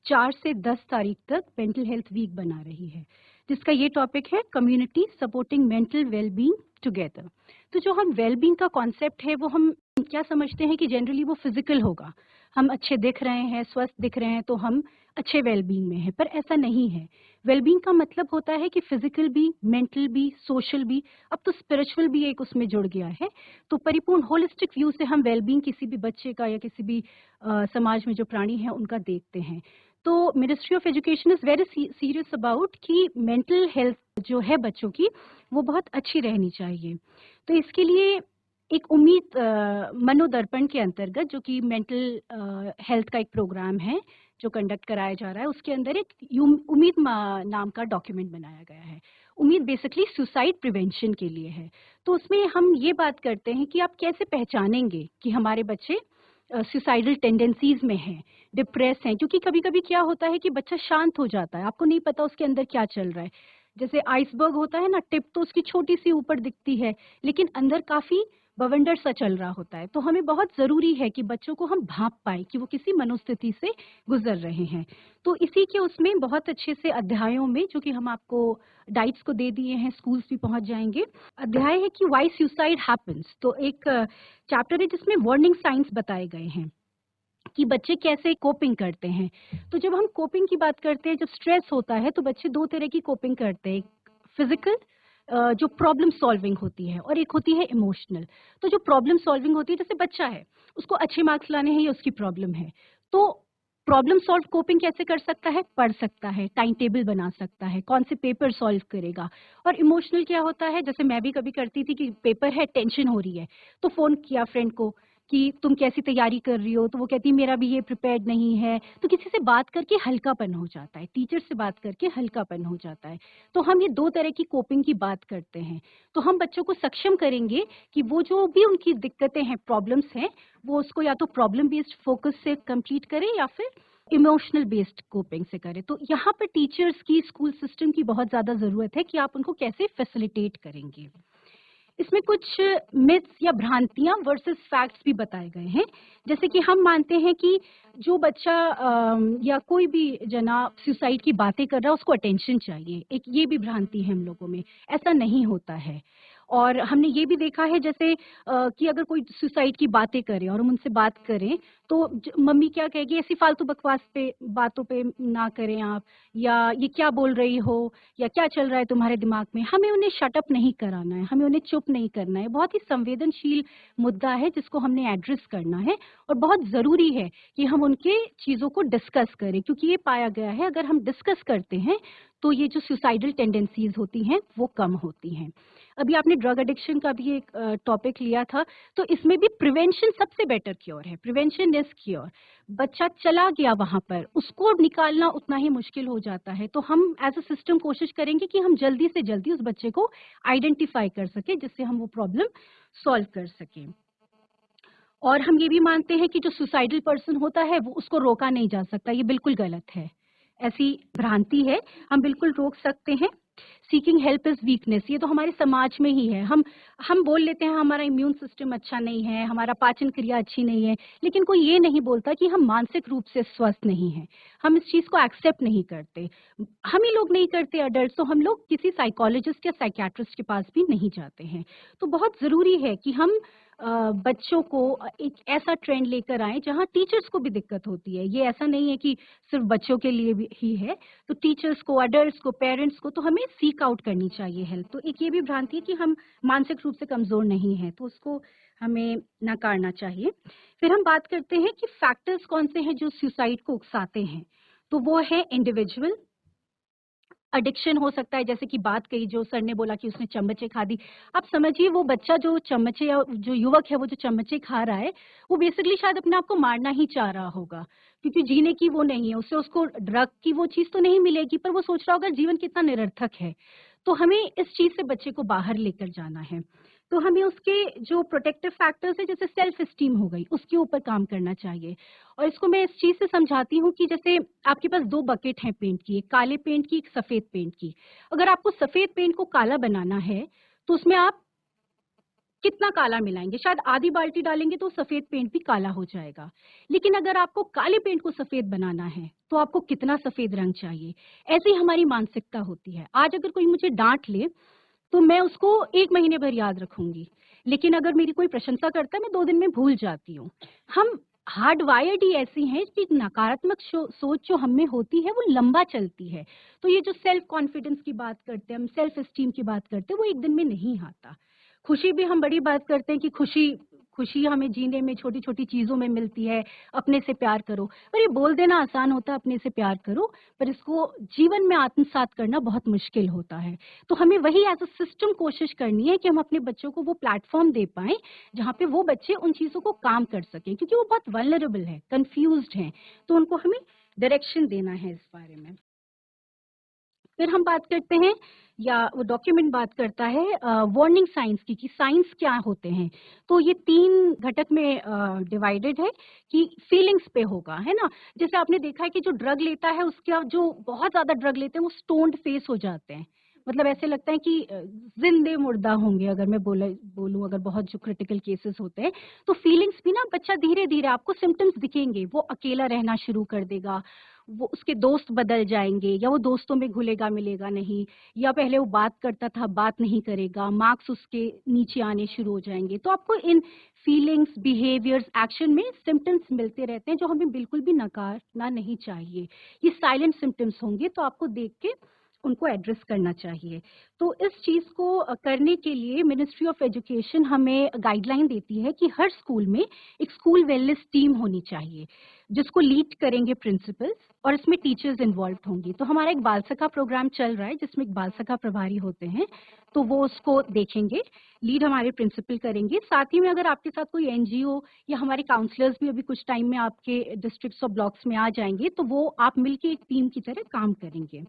4 से 10 तारीख तक मेंटल हेल्थ वीक बना रही है, जिसका ये टॉपिक है community supporting mental wellbeing together. तो जो हम वेलबींग का कॉन्सेप्ट है वो हम क्या समझते हैं कि जनरली वो फिजिकल होगा, हम अच्छे दिख रहे हैं, स्वस्थ दिख रहे हैं तो हम अच्छे वेलबींग में हैं, पर ऐसा नहीं है। वेलबींग का मतलब होता है कि फिजिकल भी, मेंटल भी, सोशल भी, अब तो स्पिरिचुअल भी एक उसमें जुड़ गया है। तो परिपूर्ण होलिस्टिक व्यू से हम वेलबींग किसी भी बच्चे का या किसी भी समाज में जो प्राणी है उनका देखते हैं। तो ministry of education is very serious about कि मेंटल हेल्थ जो है बच्चों की वो बहुत अच्छी रहनी चाहिए। तो इसके लिए एक उम्मीद मनोदर्पण के अंतर्गत, जो कि मेंटल हेल्थ का एक प्रोग्राम है जो कंडक्ट कराया जा रहा है, उसके अंदर एक उम्मीद नाम का डॉक्यूमेंट बनाया गया है। उम्मीद बेसिकली सुसाइड प्रिवेंशन के लिए है। तो उसमें हम ये बात करते हैं कि आप कैसे पहचानेंगे कि हमारे बच्चे सुसाइडल टेंडेंसीज में हैं, डिप्रेस हैं, क्योंकि कभी कभी क्या होता है कि बच्चा शांत हो जाता है, आपको नहीं पता उसके अंदर क्या चल रहा है। जैसे आइसबर्ग होता है ना, टिप तो उसकी छोटी सी ऊपर दिखती है लेकिन अंदर काफी बवंडर सा चल रहा होता है। तो हमें बहुत जरूरी है कि बच्चों को हम भांप पाए कि वो किसी मनोस्थिति से गुजर रहे हैं। तो इसी के उसमें बहुत अच्छे से अध्यायों में, जो कि हम आपको डाइट्स को दे दिए हैं, स्कूल्स भी पहुंच जाएंगे, अध्याय है कि व्हाई सुसाइड हैपेंस। तो एक चैप्टर है जिसमें वार्निंग साइंस बताए गए हैं कि बच्चे कैसे कोपिंग करते हैं। तो जब हम कोपिंग की बात करते हैं, जब स्ट्रेस होता है तो बच्चे दो तरह की कोपिंग करते हैं, फिजिकल जो प्रॉब्लम सॉल्विंग होती है और एक होती है इमोशनल। तो जो प्रॉब्लम सॉल्विंग होती है, जैसे बच्चा है उसको अच्छे मार्क्स लाने हैं, ये उसकी प्रॉब्लम है, तो प्रॉब्लम सॉल्व कोपिंग कैसे कर सकता है, पढ़ सकता है, टाइम टेबल बना सकता है, कौन से पेपर सॉल्व करेगा। और इमोशनल क्या होता है, जैसे मैं भी कभी करती थी कि पेपर है, टेंशन हो रही है, तो फोन किया फ्रेंड को कि तुम कैसी तैयारी कर रही हो, तो वो कहती मेरा भी ये प्रिपेयर्ड नहीं है। तो किसी से बात करके हल्कापन हो जाता है, टीचर से बात करके हल्कापन हो जाता है। तो हम ये दो तरह की कोपिंग की बात करते हैं। तो हम बच्चों को सक्षम करेंगे कि वो जो भी उनकी दिक्कतें हैं, प्रॉब्लम्स हैं, वो उसको या तो प्रॉब्लम बेस्ड फोकस से कंप्लीट करें या फिर इमोशनल बेस्ड कोपिंग से करें। तो यहाँ पर टीचर्स की, स्कूल सिस्टम की बहुत ज्यादा जरूरत है कि आप उनको कैसे फैसिलिटेट करेंगे। इसमें कुछ मिथ्स या भ्रांतियां वर्सेस फैक्ट्स भी बताए गए हैं। जैसे कि हम मानते हैं कि जो बच्चा या कोई भी जना सुसाइड की बातें कर रहा है उसको अटेंशन चाहिए, एक ये भी भ्रांति है हम लोगों में। ऐसा नहीं होता है। और हमने ये भी देखा है जैसे कि अगर कोई सुसाइड की बातें करे और हम उनसे बात करें तो मम्मी क्या कहेगी, ऐसी फालतू बकवास पे बातों पे ना करें आप, या ये क्या बोल रही हो, या क्या चल रहा है तुम्हारे दिमाग में। हमें उन्हें शटअप नहीं कराना है, हमें उन्हें चुप नहीं करना है। बहुत ही संवेदनशील मुद्दा है जिसको हमने एड्रेस करना है और बहुत जरूरी है कि हम उनके चीजों को डिस्कस करें, क्योंकि ये पाया गया है अगर हम डिस्कस करते हैं तो ये जो सुसाइडल टेंडेंसीज होती हैं वो कम होती हैं। अभी आपने ड्रग एडिक्शन का भी एक टॉपिक लिया था, तो इसमें भी प्रिवेंशन सबसे बेटर क्योर है, प्रिवेंशन इज क्योर। बच्चा चला गया वहां पर, उसको निकालना उतना ही मुश्किल हो जाता है। तो हम एज अ सिस्टम कोशिश करेंगे कि हम जल्दी से जल्दी उस बच्चे को आइडेंटिफाई कर सके, जिससे हम वो प्रॉब्लम सॉल्व कर सकें। और हम ये भी मानते हैं कि जो सुसाइडल पर्सन होता है वो उसको रोका नहीं जा सकता, ये बिल्कुल गलत है, ऐसी भ्रांति है। हम बिल्कुल रोक सकते हैं। सीकिंग हेल्प इज वीकनेस, ये तो हमारे समाज में ही है। हम बोल लेते हैं हमारा इम्यून सिस्टम अच्छा नहीं है, हमारा पाचन क्रिया अच्छी नहीं है, लेकिन कोई ये नहीं बोलता कि हम मानसिक रूप से स्वस्थ नहीं हैं। हम इस चीज को एक्सेप्ट नहीं करते, हम ही लोग नहीं करते अडल्ट, तो हम लोग किसी साइकोलॉजिस्ट या साइकियाट्रिस्ट के पास भी नहीं जाते हैं। तो बहुत जरूरी है कि हम बच्चों को एक ऐसा ट्रेंड लेकर आए जहां टीचर्स को भी दिक्कत होती है। ये ऐसा नहीं है कि सिर्फ बच्चों के लिए भी ही है, तो टीचर्स को, अडल्ट्स को, पेरेंट्स को तो हमें सीक आउट करनी चाहिए हेल्प। तो एक ये भी भ्रांति है कि हम मानसिक रूप से कमजोर नहीं है, तो उसको हमें नकारना चाहिए। फिर हम बात करते हैं कि फैक्टर्स कौन से हैं जो सुसाइड को उकसाते हैं। तो वो है इंडिविजुअल एडिक्शन हो सकता है, जैसे कि बात कही जो सर ने बोला कि उसने चम्मचे खा दी। आप समझिए वो बच्चा जो चम्मचे, या जो युवक है वो जो चम्मचे खा रहा है, वो बेसिकली शायद अपने आप को मारना ही चाह रहा होगा, क्योंकि जीने की वो नहीं है, उससे उसको ड्रग की वो चीज तो नहीं मिलेगी, पर वो सोच रहा होगा जीवन कितना निरर्थक है। तो हमें इस चीज से बच्चे को बाहर लेकर जाना है। तो हमें उसके जो प्रोटेक्टिव फैक्टर्स है, जैसे सेल्फ स्टीम हो गई, उसके ऊपर काम करना चाहिए। और इसको मैं इस चीज से समझाती हूँ कि जैसे आपके पास दो बकेट हैं पेंट की, एक काले पेंट की, एक सफेद पेंट की। अगर आपको सफेद पेंट को काला बनाना है तो उसमें आप कितना काला मिलाएंगे? शायद आधी बाल्टी डालेंगे तो सफेद पेंट भी काला हो जाएगा। लेकिन अगर आपको काले पेंट को सफेद बनाना है तो आपको कितना सफेद रंग चाहिए? ऐसी हमारी मानसिकता होती है। आज अगर कोई मुझे डांट ले तो मैं उसको 1 महीने भर याद रखूंगी, लेकिन अगर मेरी कोई प्रशंसा करता है मैं 2 दिन में भूल जाती हूँ। हम हार्डवायर्ड ही ऐसी हैं कि नकारात्मक सोच जो हम में होती है वो लंबा चलती है। तो ये जो सेल्फ कॉन्फिडेंस की बात करते हैं, हम सेल्फ एस्टीम की बात करते हैं, वो एक दिन में नहीं आता। खुशी भी हम बड़ी बात करते हैं कि खुशी खुशी हमें जीने में छोटी-छोटी चीज़ों में मिलती है, अपने से प्यार करो। पर ये बोल देना आसान होता है अपने से प्यार करो, पर इसको जीवन में आत्मसात करना बहुत मुश्किल होता है। तो हमें वही एज़ अ सिस्टम कोशिश करनी है कि हम अपने बच्चों को वो प्लेटफ़ॉर्म दे पाएँ, जहाँ पे वो बच्चे उन चीज़ों को काम कर सकें, क्योंकि वो बहुत वल्नरेबल हैं, कन्फ्यूज़्ड हैं, तो उनको हमें डायरेक्शन देना है इस बारे में। फिर हम बात करते हैं या वो डॉक्यूमेंट बात करता है वार्निंग साइंस की कि साइंस क्या होते हैं। तो ये 3 घटक में डिवाइडेड है कि फीलिंग्स पे होगा, है ना? जैसे आपने देखा है कि जो ड्रग लेता है उसका जो बहुत ज़्यादा ड्रग लेते हैं वो स्टोन्ड फेस हो जाते हैं। मतलब ऐसे लगता है कि ज़िंदे मुर्दा होंगे, अगर मैं बोलूँ अगर बहुत जो क्रिटिकल केसेस होते हैं। तो फीलिंग्स भी ना बच्चा धीरे-धीरे आपको सिम्पटम्स दिखेंगे, वो अकेला रहना शुरू कर देगा, वो उसके दोस्त बदल जाएँगे या वो दोस्तों में घुलेगा-मिलेगा नहीं, या पहले वो बात करता था, बात नहीं करेगा, मार्क्स उसके नीचे आने शुरू हो जाएँगे। तो आपको इन फीलिंग्स, बिहेवियर्स, एक्शन में सिम्पटम्स मिलते रहते हैं जो हमें बिल्कुल भी नकारना नहीं चाहिए। ये साइलेंट सिम्पटम्स होंगे तो आपको देख के उनको एड्रेस करना चाहिए। तो इस चीज़ को करने के लिए मिनिस्ट्री ऑफ एजुकेशन हमें गाइडलाइन देती है कि हर स्कूल में एक स्कूल वेलनेस टीम होनी चाहिए, जिसको लीड करेंगे प्रिंसिपल्स और इसमें टीचर्स इन्वॉल्व होंगी। तो हमारा एक बाल सखा प्रोग्राम चल रहा है जिसमें एक बाल सखा प्रभारी होते हैं, तो वो उसको देखेंगे, लीड हमारे प्रिंसिपल करेंगे। साथ ही में अगर आपके साथ कोई एनजीओ या हमारे काउंसलर्स भी अभी कुछ टाइम में आपके डिस्ट्रिक्ट्स और ब्लॉक्स में आ जाएँगे, तो वो आप मिलके एक टीम की तरह काम करेंगे।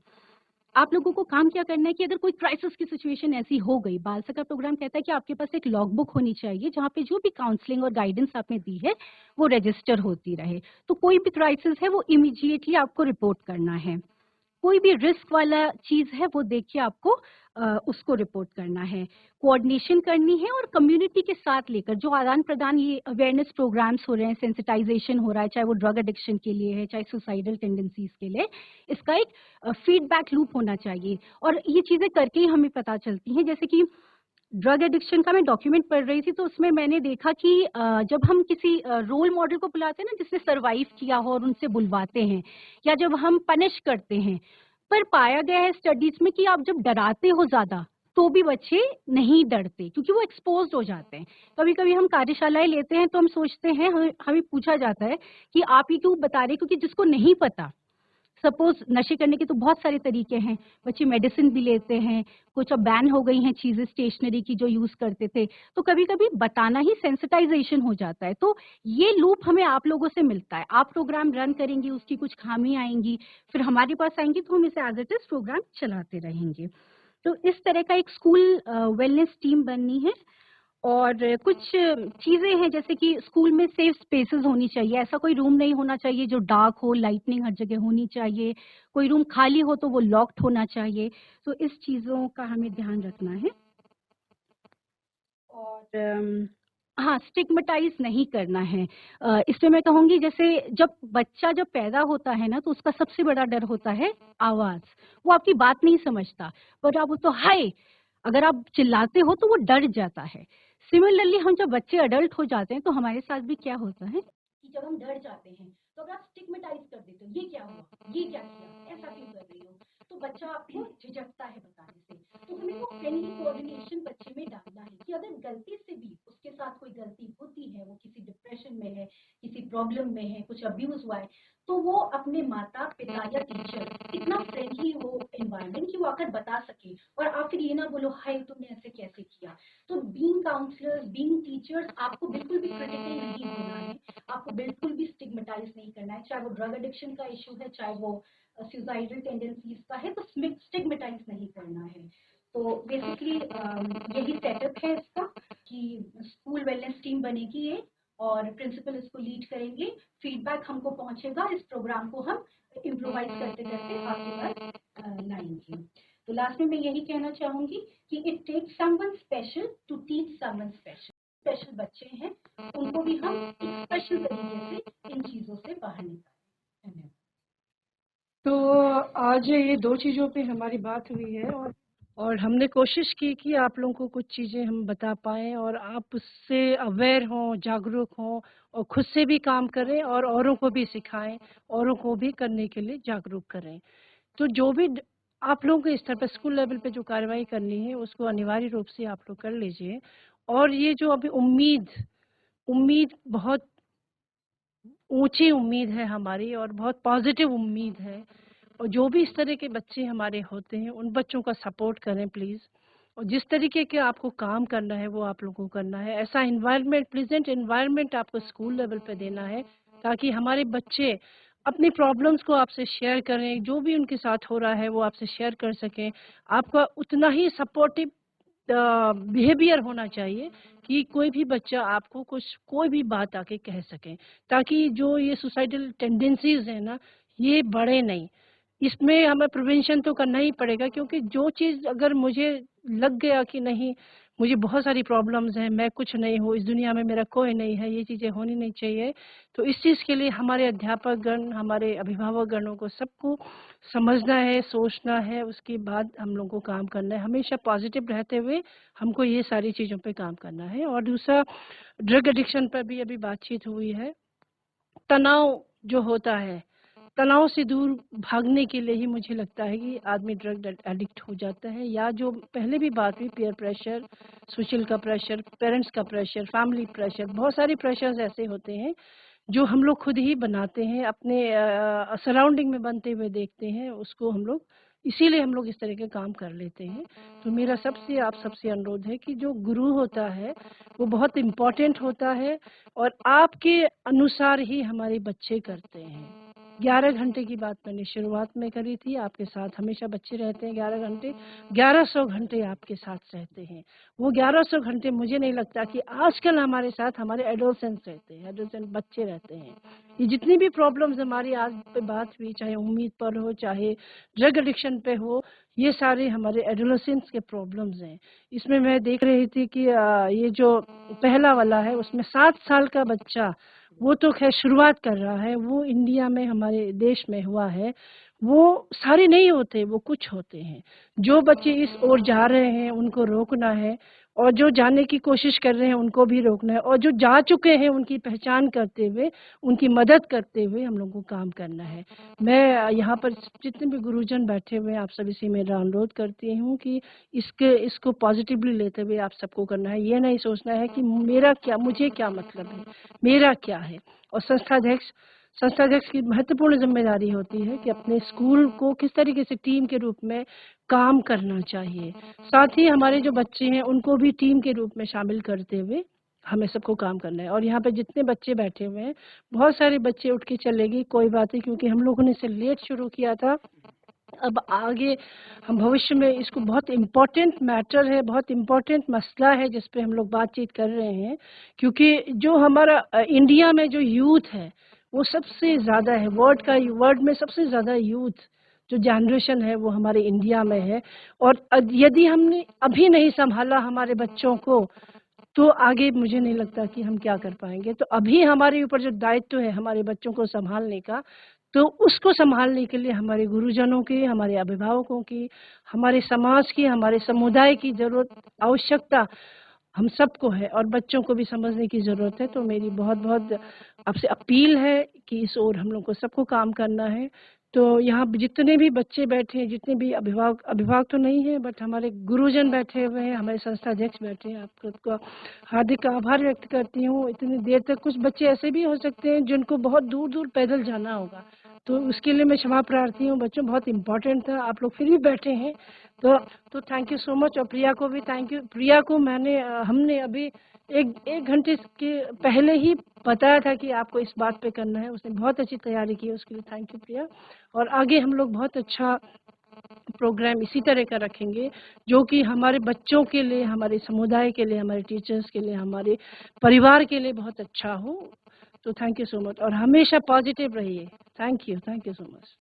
आप लोगों को काम क्या करना है कि अगर कोई क्राइसिस की सिचुएशन ऐसी हो गई, बाल सखा प्रोग्राम कहता है कि आपके पास एक लॉग बुक होनी चाहिए जहाँ पे जो भी काउंसलिंग और गाइडेंस आपने दी है वो रजिस्टर होती रहे। तो कोई भी क्राइसिस है वो इमीडिएटली आपको रिपोर्ट करना है। कोई भी रिस्क वाला चीज़ है वो देख के आपको उसको रिपोर्ट करना है, कोऑर्डिनेशन करनी है और कम्युनिटी के साथ लेकर जो आदान-प्रदान ये अवेयरनेस प्रोग्राम्स हो रहे हैं, सेंसिटाइजेशन हो रहा है, चाहे वो ड्रग एडिक्शन के लिए है, चाहे सुसाइडल टेंडेंसीज़ के लिए, इसका एक फीडबैक लूप होना चाहिए और ये चीज़ें करके ही हमें पता चलती हैं। जैसे कि ड्रग एडिक्शन का मैं डॉक्यूमेंट पढ़ रही थी तो उसमें मैंने देखा कि जब हम किसी रोल मॉडल को बुलाते हैं ना जिसने सर्वाइव किया हो और उनसे बुलवाते हैं या जब हम पनिश करते हैं, पर पाया गया है स्टडीज में कि आप जब डराते हो ज्यादा तो भी बच्चे नहीं डरते क्योंकि वो एक्सपोज्ड हो जाते हैं। कभी कभी हम कार्यशालाएं लेते हैं तो हम सोचते हैं, हमें हमें पूछा जाता है कि आप ये क्यों बता रहे हैं, क्योंकि जिसको नहीं पता, सपोज नशे करने के तो बहुत सारे तरीके हैं, बच्चे मेडिसिन भी लेते हैं, कुछ अब बैन हो गई हैं चीज़ें स्टेशनरी की जो यूज़ करते थे, तो कभी-कभी बताना ही सेंसिटाइजेशन हो जाता है। तो ये लूप हमें आप लोगों से मिलता है। आप प्रोग्राम रन करेंगी, उसकी कुछ खामी आएँगी, फिर हमारे पास आएँगी तो हम इसे एज़ इट इज़ प्रोग्राम चलाते रहेंगे। तो इस तरह का एक स्कूल वेलनेस टीम बननी है और कुछ चीज़ें हैं जैसे कि स्कूल में सेफ स्पेसेस होनी चाहिए। ऐसा कोई रूम नहीं होना चाहिए जो डार्क हो, लाइटनिंग हर जगह होनी चाहिए। कोई रूम खाली हो तो वो लॉक्ड होना चाहिए। तो इस चीज़ों का हमें ध्यान रखना है और हाँ, स्टिग्मेटाइज़ नहीं करना है। इसमें मैं कहूँगी जैसे जब बच्चा जब पैदा होता है ना तो उसका सबसे बड़ा डर होता है आवाज़। वो आपकी बात नहीं समझता, बट आप उसको हाय अगर आप चिल्लाते हो तो वो डर जाता है। सिमिलरली हम जब बच्चे अडल्ट हो जाते हैं तो हमारे साथ भी क्या होता है कि जब हम डर जाते हैं तो अगर आप स्टिग्मेटाइज़ कर देते हो, ये क्या हुआ? ये क्या किया? ऐसा क्यों कर रही हो? तो बच्चा आपको झिझकता है बताने से। तो हमें वो फ्रेंडली कोऑर्डिनेशन बच्चे में डालना है कि अगर गलती से भी उसके साथ कोई गलती होती है, वो किसी डिप्रेशन में है, किसी प्रॉब्लम में है, कुछ अब्यूज़ हुआ है, तो वो अपने माता-पिता या टीचर इतना फ्रेंडली हो एनवायरनमेंट कि वो आकर बता सके और आप फिर ये ना बोलो हाय तुमने ऐसे कैसे किया। तो बीइंग काउंसलर्स, बीइंग टीचर्स आपको बिल्कुल भी क्रिटिकल नहीं होना है, आपको बिल्कुल भी स्टिग्मेटाइज़ नहीं करना है, चाहे वो ड्रग एडिक्शन का इश्यू है, चाहे वो सुसाइडल टेंडेंसीज़ का है, तो स्टिग्मेटाइज़ नहीं करना है। तो बेसिकली यही सेटअप है इसका कि स्कूल वेलनेस टीम बनेगी ये और प्रिंसिपल इसको लीड करेंगे, फीडबैक हमको पहुंचेगा, इस प्रोग्राम को हम इम्प्रोवाइज करते करते आपके पास लाएंगे। तो लास्ट में मैं यही कहना चाहूंगी कि it takes someone special to teach someone special. Special बच्चे हैं, उनको भी हम एक स्पेशल तरीके से इन चीजों से बाहर निकालें। धन्यवाद। तो आज ये 2 चीज़ों पे हमारी बात हुई है और हमने कोशिश की कि आप लोगों को कुछ चीज़ें हम बता पाएँ और आप उससे अवेयर हों, जागरूक हों और खुद से भी काम करें और औरों को भी सिखाएँ, औरों को भी करने के लिए जागरूक करें। तो जो भी आप लोगों के स्तर पर स्कूल लेवल पे जो कार्रवाई करनी है उसको अनिवार्य रूप से आप लोग कर लीजिए। और ये जो अभी उम्मीद बहुत ऊंची उम्मीद है हमारी और बहुत पॉजिटिव उम्मीद है। और जो भी इस तरह के बच्चे हमारे होते हैं उन बच्चों का सपोर्ट करें प्लीज़। और जिस तरीके के आपको काम करना है वो आप लोगों को करना है। ऐसा एनवायरनमेंट, प्रेजेंट एनवायरनमेंट आपको स्कूल लेवल पे देना है ताकि हमारे बच्चे अपनी प्रॉब्लम्स को आपसे शेयर करें, जो भी उनके साथ हो रहा है वो आपसे शेयर कर सकें। आपका उतना ही सपोर्टिव बिहेवियर होना चाहिए कि कोई भी बच्चा आपको कोई भी बात आके कह सके, ताकि जो ये सुसाइडल टेंडेंसीज है ना ये बढ़े नहीं। इसमें हमें प्रिवेंशन तो करना ही पड़ेगा, क्योंकि जो चीज़ अगर मुझे लग गया कि नहीं मुझे बहुत सारी प्रॉब्लम्स हैं, मैं कुछ नहीं हूँ, इस दुनिया में मेरा कोई नहीं है, ये चीज़ें होनी नहीं चाहिए। तो इस चीज़ के लिए हमारे अध्यापकगण, हमारे अभिभावकगणों को सबको समझना है, सोचना है, उसके बाद हम लोगों को काम करना है। हमेशा पॉजिटिव रहते हुए हमको ये सारी चीज़ों पे काम करना है। और दूसरा, ड्रग एडिक्शन पर भी अभी बातचीत हुई है। तनाव जो होता है, तनाव से दूर भागने के लिए ही मुझे लगता है कि आदमी ड्रग एडिक्ट हो जाता है। या जो पहले भी बात हुई, पीयर प्रेशर, सोशल का प्रेशर, पेरेंट्स का प्रेशर, फैमिली प्रेशर, बहुत सारे प्रेशर्स ऐसे होते हैं जो हम लोग खुद ही बनाते हैं, अपने सराउंडिंग में बनते हुए देखते हैं उसको हम लोग, इसीलिए हम लोग इस तरह के काम कर लेते हैं। तो मेरा सबसे आप सबसे अनुरोध है कि जो गुरु होता है वो बहुत इम्पोर्टेंट होता है और आपके अनुसार ही हमारे बच्चे करते हैं। 11 घंटे की बात मैंने शुरुआत में करी थी, आपके साथ हमेशा बच्चे रहते हैं 11 घंटे, 1100 घंटे आपके साथ रहते हैं। वो 1100 घंटे मुझे नहीं लगता कि आजकल हमारे साथ हमारे एडोलसेंट्स रहते हैं, एडोलसेंट बच्चे रहते हैं। ये जितनी भी प्रॉब्लम्स हमारी आज पे बात हुई, चाहे उम्मीद पर हो, चाहे ड्रग एडिक्शन पे हो, ये सारे हमारे एडोलसेंट्स के प्रॉब्लम्स हैं। इसमें मैं देख रही थी कि ये जो पहला वाला है उसमें 7 साल का बच्चा, वो तो खैर शुरुआत कर रहा है, वो इंडिया में हमारे देश में हुआ है। वो सारे नहीं होते, वो कुछ होते हैं। जो बच्चे इस ओर जा रहे हैं उनको रोकना है और जो जाने की कोशिश कर रहे हैं उनको भी रोकना है और जो जा चुके हैं उनकी पहचान करते हुए, उनकी मदद करते हुए हम लोगों को काम करना है। मैं यहाँ पर जितने भी गुरुजन बैठे हुए हैं आप सभी से मेरा अनुरोध करती हूँ कि इसको पॉजिटिवली लेते हुए आप सबको करना है। ये नहीं सोचना है कि मुझे क्या मतलब है, मेरा क्या है। और संस्थाध्यक्ष की महत्वपूर्ण जिम्मेदारी होती है कि अपने स्कूल को किस तरीके से टीम के रूप में काम करना चाहिए। साथ ही हमारे जो बच्चे हैं उनको भी टीम के रूप में शामिल करते हुए हमें सबको काम करना है। और यहाँ पे जितने बच्चे बैठे हुए हैं, बहुत सारे बच्चे उठ के चले गए, कोई बात नहीं, क्योंकि हम लोगों ने इसे लेट शुरू किया था। अब आगे हम भविष्य में इसको, बहुत इम्पोर्टेंट मैटर है, बहुत इम्पोर्टेंट मसला है जिस पे हम लोग बातचीत कर रहे हैं, क्योंकि जो हमारा इंडिया में जो यूथ है वो सबसे ज़्यादा है, वर्ल्ड में सबसे ज़्यादा यूथ जो जनरेशन है वो हमारे इंडिया में है। और यदि हमने अभी नहीं संभाला हमारे बच्चों को, तो आगे मुझे नहीं लगता कि हम क्या कर पाएंगे। तो अभी हमारे ऊपर जो दायित्व है हमारे बच्चों को संभालने का, तो उसको संभालने के लिए हमारे गुरुजनों की, हमारे अभिभावकों की, हमारे समाज की, हमारे समुदाय की जरूरत, आवश्यकता हम सबको है और बच्चों को भी समझने की ज़रूरत है। तो मेरी बहुत बहुत आपसे अपील है कि इस ओर हम लोग को सबको काम करना है। तो यहाँ जितने भी बच्चे बैठे हैं, जितने भी अभिभावक तो नहीं है, बट हमारे गुरुजन बैठे हुए हैं, हमारे संस्था अध्यक्ष बैठे हैं, आपका हार्दिक आभार व्यक्त करती हूँ। इतनी देर तक कुछ बच्चे ऐसे भी हो सकते हैं जिनको बहुत दूर दूर पैदल जाना होगा, तो उसके लिए मैं क्षमा प्रार्थी हूँ। बच्चों, बहुत इम्पोर्टेंट था, आप लोग फिर भी बैठे हैं, तो थैंक यू सो मच। और प्रिया को भी थैंक यू। प्रिया को हमने अभी एक घंटे के पहले ही बताया था कि आपको इस बात पे करना है, उसने बहुत अच्छी तैयारी की, उसके लिए थैंक यू प्रिया। और आगे हम लोग बहुत अच्छा प्रोग्राम इसी तरह का रखेंगे जो कि हमारे बच्चों के लिए, हमारे समुदाय के लिए, हमारे टीचर्स के लिए, हमारे परिवार के लिए बहुत अच्छा हो। तो थैंक यू सो मच और हमेशा पॉजिटिव रहिए। Thank you so much.